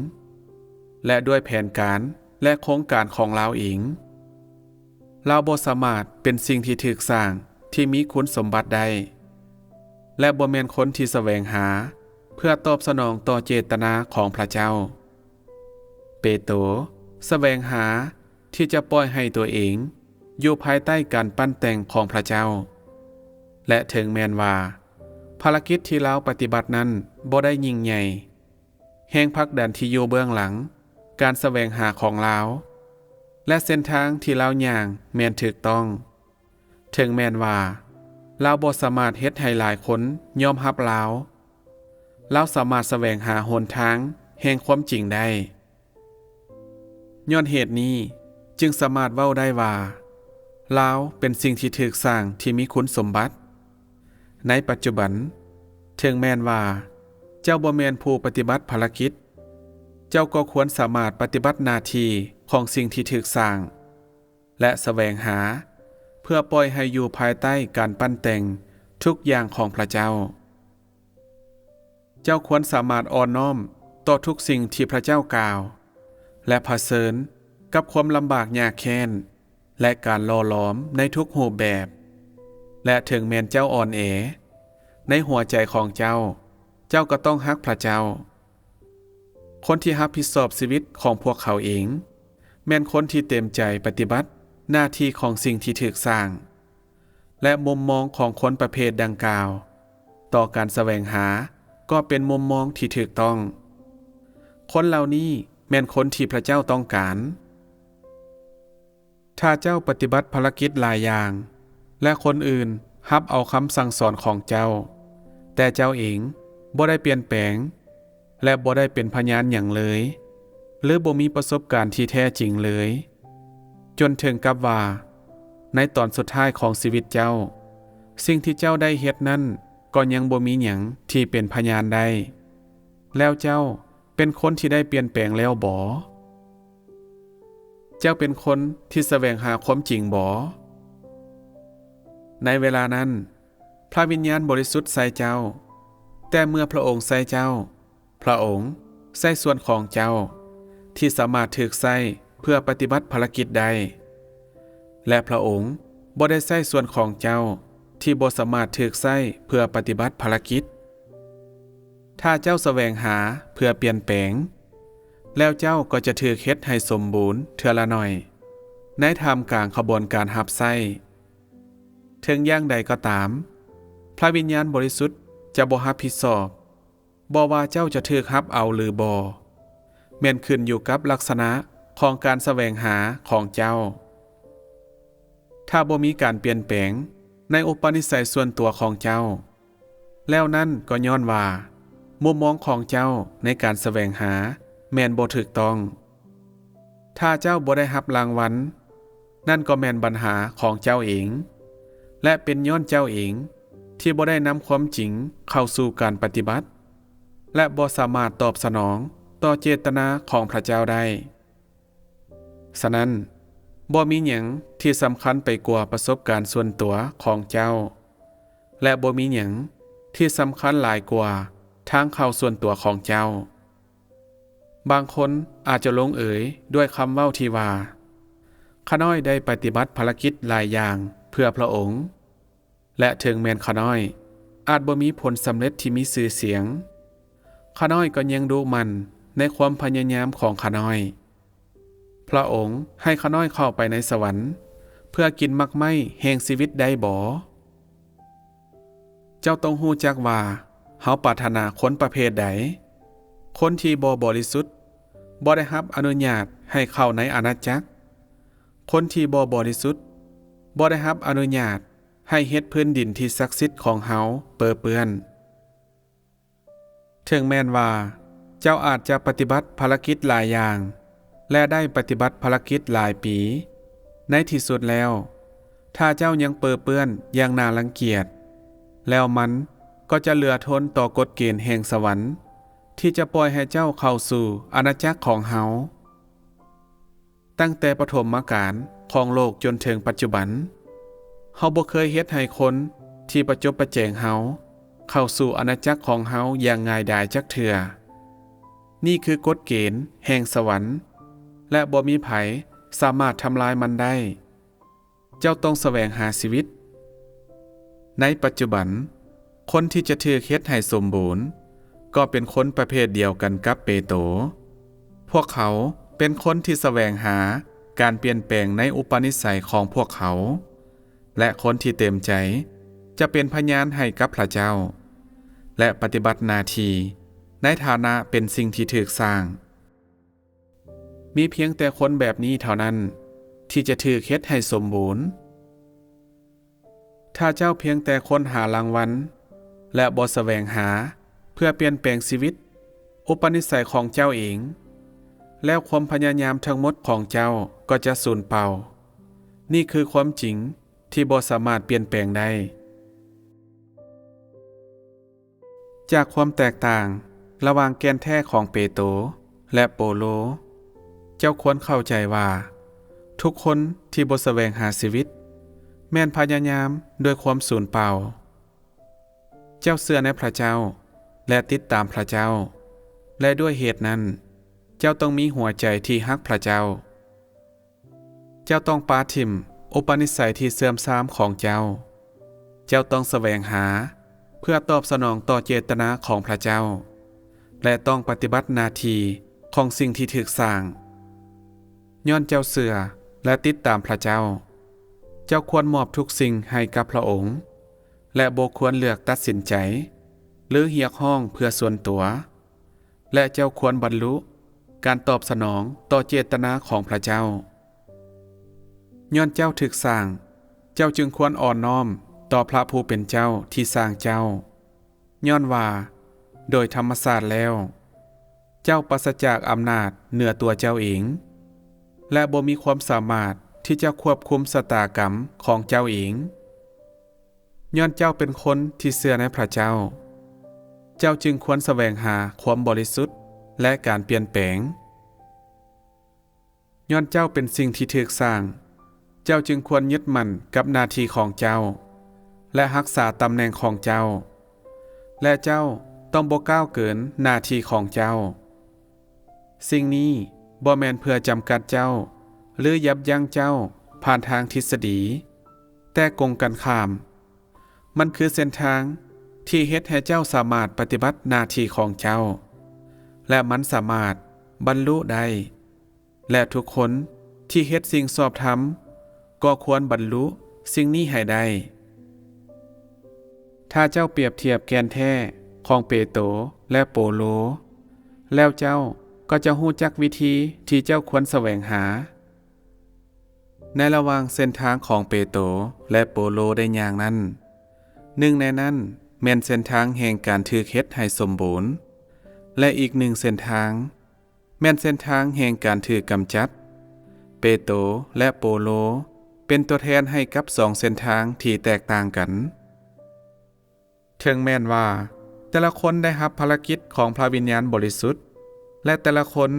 และด้วยแผนการและโครงการของเราเองเราบ่สามารถเป็นสิ่งที่ถูกสร้างที่มีคุณสมบัติได้และบ่แม่นคนที่แสวงหาเพื่อตอบสนองต่อเจตนาของพระเจ้าเปโตรแสวงหาที่จะปล่อยให้ตัวเองอยู่ภายใต้การปั้นแต่งของพระเจ้าและถึงแม้นว่าภารกิจที่เราปฏิบัตินั้นบ่ได้ยิ่งใหญ่แห่งผลักดันที่อยู่เบื้องหลังการแสวงหาของเราและเส้นทางที่เราย่างแม่นถูกต้องถึงแม้นว่าเราบ่สามารถเฮ็ดให้หลายคนยอมรับเราสามารถแสวงหาหนทางแห่งความจริงได้ย้อนเหตุนี้จึงสามารถเว้าได้ว่าเราเป็นสิ่งที่ถูกสร้างที่มีคุณสมบัติในปัจจุบันถึงแม้นว่าเจ้าบ่แม่นผู้ปฏิบัติภารกิจเจ้าก็ควรสามารถปฏิบัติหน้าที่ของสิ่งที่ถูกสร้างและแสวงหาเพื่อปล่อยให้อยู่ภายใต้การปั้นแต่งทุกอย่างของพระเจ้าเจ้าควรสามารถอ่อนน้อมต่อทุกสิ่งที่พระเจ้ากล่าวและเผชิญกับความลำบากยากแค้นและการหล่อหลอมในทุกรูปแบบและถึงแม้นเจ้าอ่อนแอในหัวใจของเจ้าก็ต้องฮักพระเจ้าคนที่รับผิดชอบชีวิตของพวกเขาเองแม่นคนที่เต็มใจปฏิบัติหน้าที่ของสิ่งที่ถูกสร้างและมุมมองของคนประเภทดังกล่าวต่อการแสวงหาก็เป็นมุมมองที่ถูกต้องคนเหล่านี้แม่นคนที่พระเจ้าต้องการถ้าเจ้าปฏิบัติภารกิจหลายอย่างและคนอื่นรับเอาคำสั่งสอนของเจ้าแต่เจ้าเองบ่ได้เปลี่ยนแปลงและบ่ได้เป็นพยานอย่างเลยหรือบ่มีประสบการณ์ที่แท้จริงเลยจนถึงกับว่าในตอนสุดท้ายของชีวิตเจ้าสิ่งที่เจ้าได้เฮ็ดนั้นก็ยังบ่มีหยังที่เป็นพยานได้แล้วเจ้าเป็นคนที่ได้เปลี่ยนแปลงแล้วบ่เจ้าเป็นคนที่แสวงหาความจริงบ่ในเวลานั้นพระวิญญาณบริสุทธิ์ใส่เจ้าแต่เมื่อพระองค์ใส่เจ้าพระองค์ใส่ส่วนของเจ้าที่สามารถถูกใส่เพื่อปฏิบัติภารกิจได้และพระองค์บ่ได้ใส่ส่วนของเจ้าที่บ่สามารถถูกใส่เพื่อปฏิบัติภารกิจถ้าเจ้าแสวงหาเพื่อเปลี่ยนแปลงแล้วเจ้าก็จะถูกเฮ็ดให้สมบูรณ์เทื่อละหน่อยในท่ามกลางขบวนการรับใช้ถึงอย่างใดก็ตามพระวิญญาณบริสุทธิ์จะบ่รับผิดชอบบ่ว่าเจ้าจะถูกรับเอาหรือบ่แม่นขึ้นอยู่กับลักษณะของการแสวงหาของเจ้าถ้าบ่มีการเปลี่ยนแปลงในอุปนิสัยส่วนตัวของเจ้าแล้วนั่นก็ย้อนว่ามุมมองของเจ้าในการแสวงหาแม่นบ่ถูกต้อง ถ้าเจ้าบ่ได้รับรางวัลนั่นก็แม่นปัญหาของเจ้าเองและเป็นย้อนเจ้าเองที่บ่ได้นำความจริงเข้าสู่การปฏิบัติและบ่สามารถตอบสนองต่อเจตนาของพระเจ้าได้ฉะนั้นบ่มีหยังที่สำคัญไปกว่าประสบการณ์ส่วนตัวของเจ้าและบ่มีหยังที่สำคัญหลายกว่าทางเข้าส่วนตัวของเจ้าบางคนอาจจะลงเอ่ยด้วยคำเว้าที่ว่าข้าน้อยได้ปฏิบัติภารกิจหลายอย่างเพื่อพระองค์และถึงแม้นข้าน้อยอาจบ่มีผลสำเร็จที่มีชื่อเสียงข้าน้อยก็ยังดูมันในความพยายามของข้าน้อยพระองค์ให้ข้าน้อยเข้าไปในสวรรค์เพื่อกินมักไม้แห่งชีวิตได้บ่เจ้าต้องฮู้จักว่าเฮาปรารถนาคนประเภทใดคนที่บ่บริสุทธิ์บ่ได้รับอนุญาตให้เข้าในอาณาจักรคนที่บ่บริสุทธิ์บ่ได้รับอนุญาตให้เฮ็ดพื้นดินที่ศักดิ์สิทธิ์ของเฮาเปื้อเปื้อนถึงแม้นว่าเจ้าอาจจะปฏิบัติภารกิจหลายอย่างและได้ปฏิบัติภารกิจหลายปีในที่สุดแล้วถ้าเจ้ายังเปื้อเปื้อนอย่างน่ารังเกียจแล้วมันก็จะเหลือทนต่อกฎเกณฑ์แห่งสวรรค์ที่จะปล่อยให้เจ้าเข้าสู่อาณาจักรของเฮาตั้งแต่ปฐมกาลของโลกจนถึงปัจจุบันเฮาบ่เคยเฮ็ดให้คนที่ประจบประแจงเฮาเข้าสู่อาณาจักรของเฮาอย่างง่ายดายจักเทื่อนี่คือกฎเกณฑ์แห่งสวรรค์และบ่มีไผสามารถทำลายมันได้เจ้าต้องแสวงหาชีวิตในปัจจุบันคนที่จะถือเฮ็ดให้สมบูรณ์ก็เป็นคนประเภทเดียวกันกับเปโตรพวกเขาเป็นคนที่แสวงหาการเปลี่ยนแปลงในอุปนิสัยของพวกเขาและคนที่เต็มใจจะเป็นพยานให้กับพระเจ้าและปฏิบัติหน้าที่ในฐานะเป็นสิ่งที่ถูกสร้างมีเพียงแต่คนแบบนี้เท่านั้นที่จะถือเฮ็ดให้สมบูรณ์ถ้าเจ้าเพียงแต่ค้นหารางวัลและบ่แสวงหาเพื่อเปลี่ยนแปลงชีวิตอุปนิสัยของเจ้าเองแล้วความพยายามทั้งหมดของเจ้าก็จะสูญเปล่านี่คือความจริงที่บ่สามารถเปลี่ยนแปลงได้จากความแตกต่างระหว่างแกนแท้ของเปโตรและโปโลเจ้าควรเข้าใจว่าทุกคนที่บ่แสวงหาชีวิตแม่นพยายามด้วยความสูญเปล่าเจ้าเชื่อในพระเจ้าและติดตามพระเจ้าและด้วยเหตุนั้นเจ้าต้องมีหัวใจที่ฮักพระเจ้าเจ้าต้องปาทิ่มอุปนิสัยที่เสื่อมทรามของเจ้าเจ้าต้องแสวงหาเพื่อตอบสนองต่อเจตนาของพระเจ้าและต้องปฏิบัติหน้าที่ของสิ่งที่ถูกสร้างย้อนเจ้าเชื่อและติดตามพระเจ้าเจ้าควรมอบทุกสิ่งให้กับพระองค์และบ่ควรเลือกตัดสินใจหรือเรียกร้องเพื่อส่วนตัวและเจ้าควรบรรลุการตอบสนองต่อเจตนาของพระเจ้าย้อนเจ้าถูกสร้างเจ้าจึงควรอ่อนน้อมต่อพระผู้เป็นเจ้าที่สร้างเจ้าย้อนว่าโดยธรรมชาติแล้วเจ้าปราศจากอำนาจเหนือตัวเจ้าเองและบ่มีความสามารถที่จะควบคุมชะตากรรมของเจ้าเองย้อนเจ้าเป็นคนที่เชื่อในพระเจ้าเจ้าจึงควรแสวงหาความบริสุทธิ์และการเปลี่ยนแปลงย้อนเจ้าเป็นสิ่งที่ถูกสร้างเจ้าจึงควรยึดมั่นกับหน้าที่ของเจ้าและรักษาตำแหน่งของเจ้าและเจ้าต้องบ่ก้าวเกินหน้าที่ของเจ้าสิ่งนี้บ่แม่นเพื่อจำกัดเจ้าหรือยับยั้งเจ้าผ่านทางทฤษฎีแต่กงกันข้ามมันคือเส้นทางที่เฮ็ดให้เจ้าสามารถปฏิบัติหน้าที่ของเจ้าและมันสามารถบรรลุได้และทุกคนที่เฮ็ดสิ่งชอบธรรมก็ควรบรรลุสิ่งนี้ให้ได้ถ้าเจ้าเปรียบเทียบแกนแท้ของเปโตรและโปโลแล้วเจ้าก็จะรู้จักวิธีที่เจ้าควรแสวงหาในระหว่างเส้นทางของเปโตรและโปโลได้อย่างนั้นหนึ่งในนั้นแม่นเส้นทางแห่งการถือเฮ็ดให้สมบูรณ์และอีกหนึ่งเส้นทางแม่นเส้นทางแห่งการถือกำจัด เปโตรและโปโลเป็นตัวแทนให้กับสองเส้นทางที่แตกต่างกันถึงแม้นว่าแต่ละคนได้รับภารกิจของพระวิญญาณบริสุทธิ์และแต่ละคน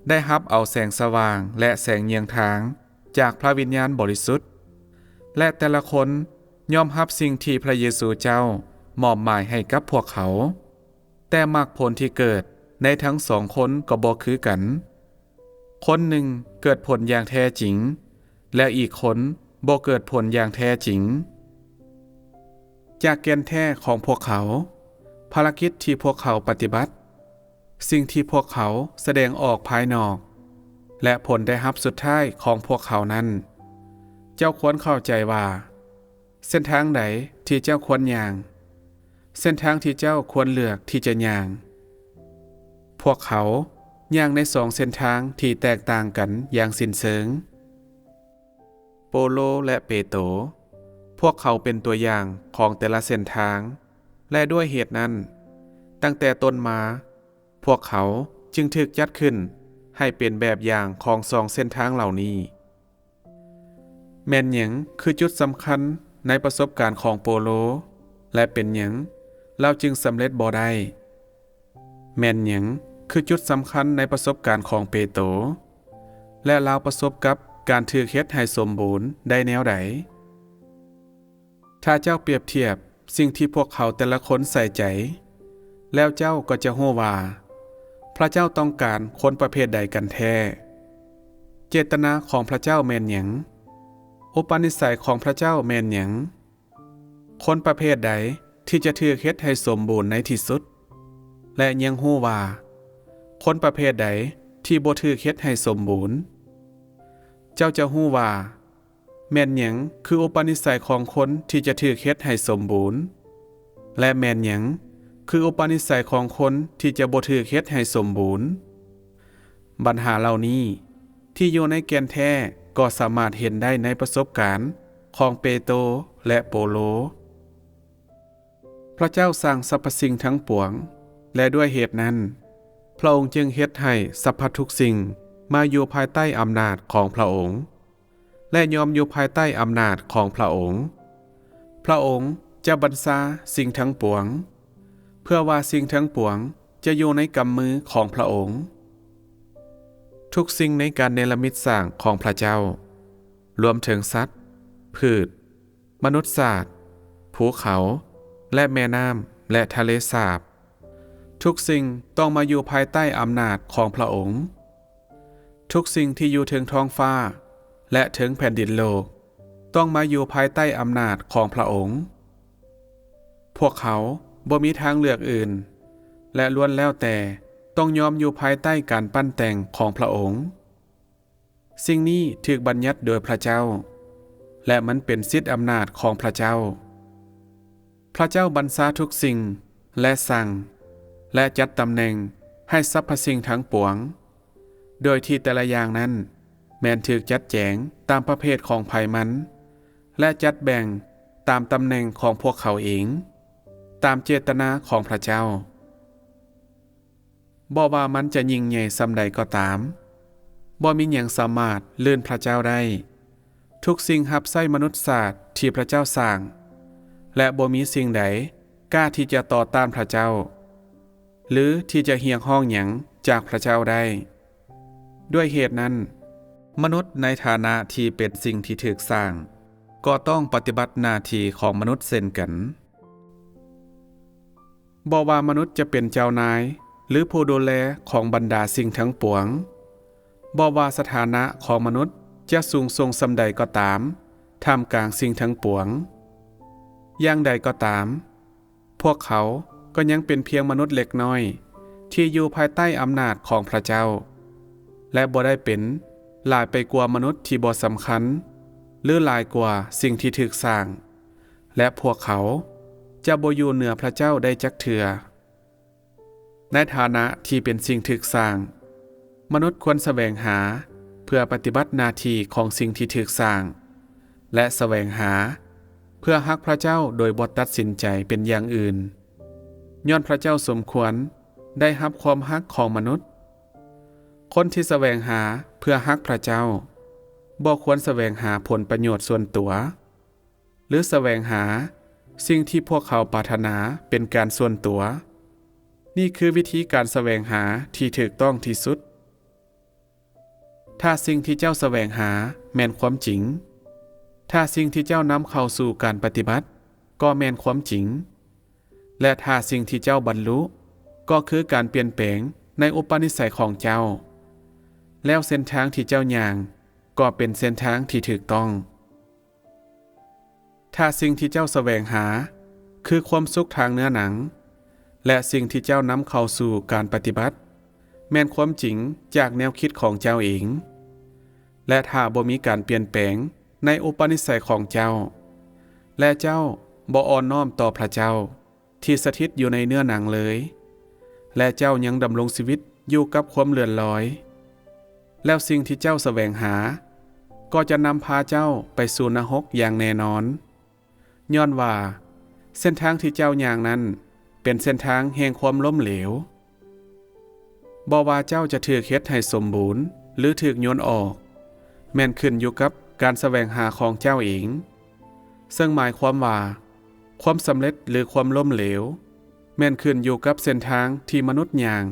ได้รับเอาแสงสว่างและแสงเยียงทางจากพระวิญญาณบริสุทธิ์และแต่ละคนยอมรับสิ่งที่พระเยซูเจ้ามอบหมายให้กับพวกเขาแต่มรรคผลที่เกิดในทั้งสองคนก็บ่คือกันคนหนึ่งเกิดผลอย่างแท้จริงและอีกคนบ่เกิดผลอย่างแท้จริงจากแก่นแท้ของพวกเขาภารกิจที่พวกเขาปฏิบัติสิ่งที่พวกเขาแสดงออกภายนอกและผลได้รับสุดท้ายของพวกเขานั้นเจ้าควรเข้าใจว่าเส้นทางไหนที่เจ้าควรย่างเส้นทางที่เจ้าควรเลือกที่จะย่างพวกเขาย่างในสองเส้นทางที่แตกต่างกันอย่างสิ้นเชิงโปโลและเปโตรพวกเขาเป็นตัวอย่างของแต่ละเส้นทางและด้วยเหตุนั้นตั้งแต่ต้นมาพวกเขาจึงถูกจัดขึ้นให้เป็นแบบอย่างของสองเส้นทางเหล่านี้แม่นหยังคือจุดสำคัญในประสบการณ์ของโปโลและเป็นหยังเราจึงสำเร็จบ่ได้แม่นหยังคือจุดสำคัญในประสบการณ์ของเปโตรและเราประสบกับการถูกเฮ็ดให้สมบูรณ์ได้แนวใดถ้าเจ้าเปรียบเทียบสิ่งที่พวกเขาแต่ละคนใส่ใจแล้วเจ้าก็จะรู้ว่าพระเจ้าต้องการคนประเภทใดกันแท้เจตนาของพระเจ้าแม่นหยังอุปนิสัยของพระเจ้าแม่นหยังคนประเภทใดที่จะถูกเฮ็ดให้สมบูรณ์ในที่สุดและยังรู้ว่าคนประเภทใดที่บ่ถูกเฮ็ดให้สมบูรณ์เจ้าจะรู้ว่าแม่นหยังคืออุปนิสัยของคนที่จะถูกเฮ็ดให้สมบูรณ์และแม่นหยังคืออุปนิสัยของคนที่จะบ่ถูกเฮ็ดให้สมบูรณ์ปัญหาเหล่านี้ที่อยู่ในแก่นแท้ก็สามารถเห็นได้ในประสบการณ์ของเปโตรและโปโลพระเจ้าสร้างสรรพสิ่งทั้งปวงและด้วยเหตุนั้นพระองค์จึงเฮ็ดให้สรรพทุกสิ่งมาอยู่ภายใต้อำนาจของพระองค์และยอมอยู่ภายใต้อำนาจของพระองค์พระองค์จะบัญชาสิ่งทั้งปวงเพื่อว่าสิ่งทั้งปวงจะอยู่ในกำมือของพระองค์ทุกสิ่งในการเนรมิตสร้างของพระเจ้ารวมถึงสัตว์พืชมนุษย์ศาสตร์ภูเขาและแม่น้ำและทะเลสาบทุกสิ่งต้องมาอยู่ภายใต้อำนาจของพระองค์ทุกสิ่งที่อยู่ถึงท้องฟ้าและถึงแผ่นดินโลกต้องมาอยู่ภายใต้อำนาจของพระองค์พวกเขาบ่มีทางเลือกอื่นและล้วนแล้วแต่ต้องยอมอยู่ภายใต้การปั้นแต่งของพระองค์สิ่งนี้ถูกบัญญัติโดยพระเจ้าและมันเป็นสิทธิอำนาจของพระเจ้าพระเจ้าบัญชาทุกสิ่งและสั่งและจัดตำแหน่งให้สรรพสิ่งทั้งปวงโดยที่แต่ละอย่างนั้นแม้นถูกจัดแจงตามประเภทของภัยมันและจัดแบ่งตามตำแหน่งของพวกเขาเองตามเจตนาของพระเจ้าบ่ว่ามันจะยิ่งใหญ่ส่ำใดก็ตามบ่มีหยังสามารถเลื่อนพระเจ้าได้ทุกสิ่งรับใช้มนุษยศาสตร์ที่พระเจ้าสร้างและบ่มีสิ่งใดกล้าที่จะต่อต้านพระเจ้าหรือที่จะเรียกร้องหยังจากพระเจ้าได้ด้วยเหตุนั้นมนุษย์ในฐานะที่เป็นสิ่งที่ถูกสร้างก็ต้องปฏิบัติหน้าที่ของมนุษย์เช่นกันบ่ว่ามนุษย์จะเป็นเจ้านายหรือผู้ดูแลของบรรดาสิ่งทั้งปวงบ่ว่าสถานะของมนุษย์จะสูงส่งส่ำใดก็ตามท่ามกลางสิ่งทั้งปวงอย่างใดก็ตามพวกเขาก็ยังเป็นเพียงมนุษย์เล็กน้อยที่อยู่ภายใต้อำนาจของพระเจ้าและบ่ได้เป็นหลายไปกว่ามนุษย์ที่บ่สำคัญหรือหลายกว่าสิ่งที่ถูกสร้างและพวกเขาจะบ่อยู่เหนือพระเจ้าได้จักเทื่อในฐานะที่เป็นสิ่งถูกสร้างมนุษย์ควรแสวงหาเพื่อปฏิบัติหน้าที่ของสิ่งที่ถูกสร้างและแสวงหาเพื่อฮักพระเจ้าโดยบ่ตัดสินใจเป็นอย่างอื่นย้อนพระเจ้าสมควรได้รับความฮักของมนุษย์คนที่แสวงหาเพื่อฮักพระเจ้า บ่ควรแสวงหาผลประโยชน์ส่วนตัวหรือแสวงหาสิ่งที่พวกเขาปรารถนาเป็นการส่วนตัวนี่คือวิธีการแสวงหาที่ถูกต้องที่สุดถ้าสิ่งที่เจ้าแสวงหาแม่นความจริงถ้าสิ่งที่เจ้านำเข้าสู่การปฏิบัติก็แม่นความจริงและถ้าสิ่งที่เจ้าบรรลุก็คือการเปลี่ยนแปลงในอุปนิสัยของเจ้าแล้วเส้นทางที่เจ้าย่างก็เป็นเส้นทางที่ถูกต้องถ้าสิ่งที่เจ้าแสวงหาคือความสุขทางเนื้อหนังและสิ่งที่เจ้านำเข้าสู่การปฏิบัติแม่นความจริงจากแนวคิดของเจ้าเองและถ้าบ่มีการเปลี่ยนแปลงในอุปนิสัยของเจ้าและเจ้าบ่อ่อนน้อมต่อพระเจ้าที่สถิตอยู่ในเนื้อหนังเลยและเจ้ายังดำรงชีวิตอยู่กับความเลื่อนลอยแล้วสิ่งที่เจ้าแสวงหาก็จะนำพาเจ้าไปสู่นรกอย่างแน่นอนย้อนว่าเส้นทางที่เจ้าย่างนั้นเป็นเส้นทางแห่งความล้มเหลวบ่ว่าเจ้าจะถูกเฮ็ดให้สมบูรณ์หรือถูกโยนออกแม่นขึ้นอยู่กับการแสวงหาของเจ้าเองซึ่งหมายความว่าความสำเร็จหรือความล้มเหลวแม่นขึ้นอยู่กับเส้นทางที่มนุษย์ย่าง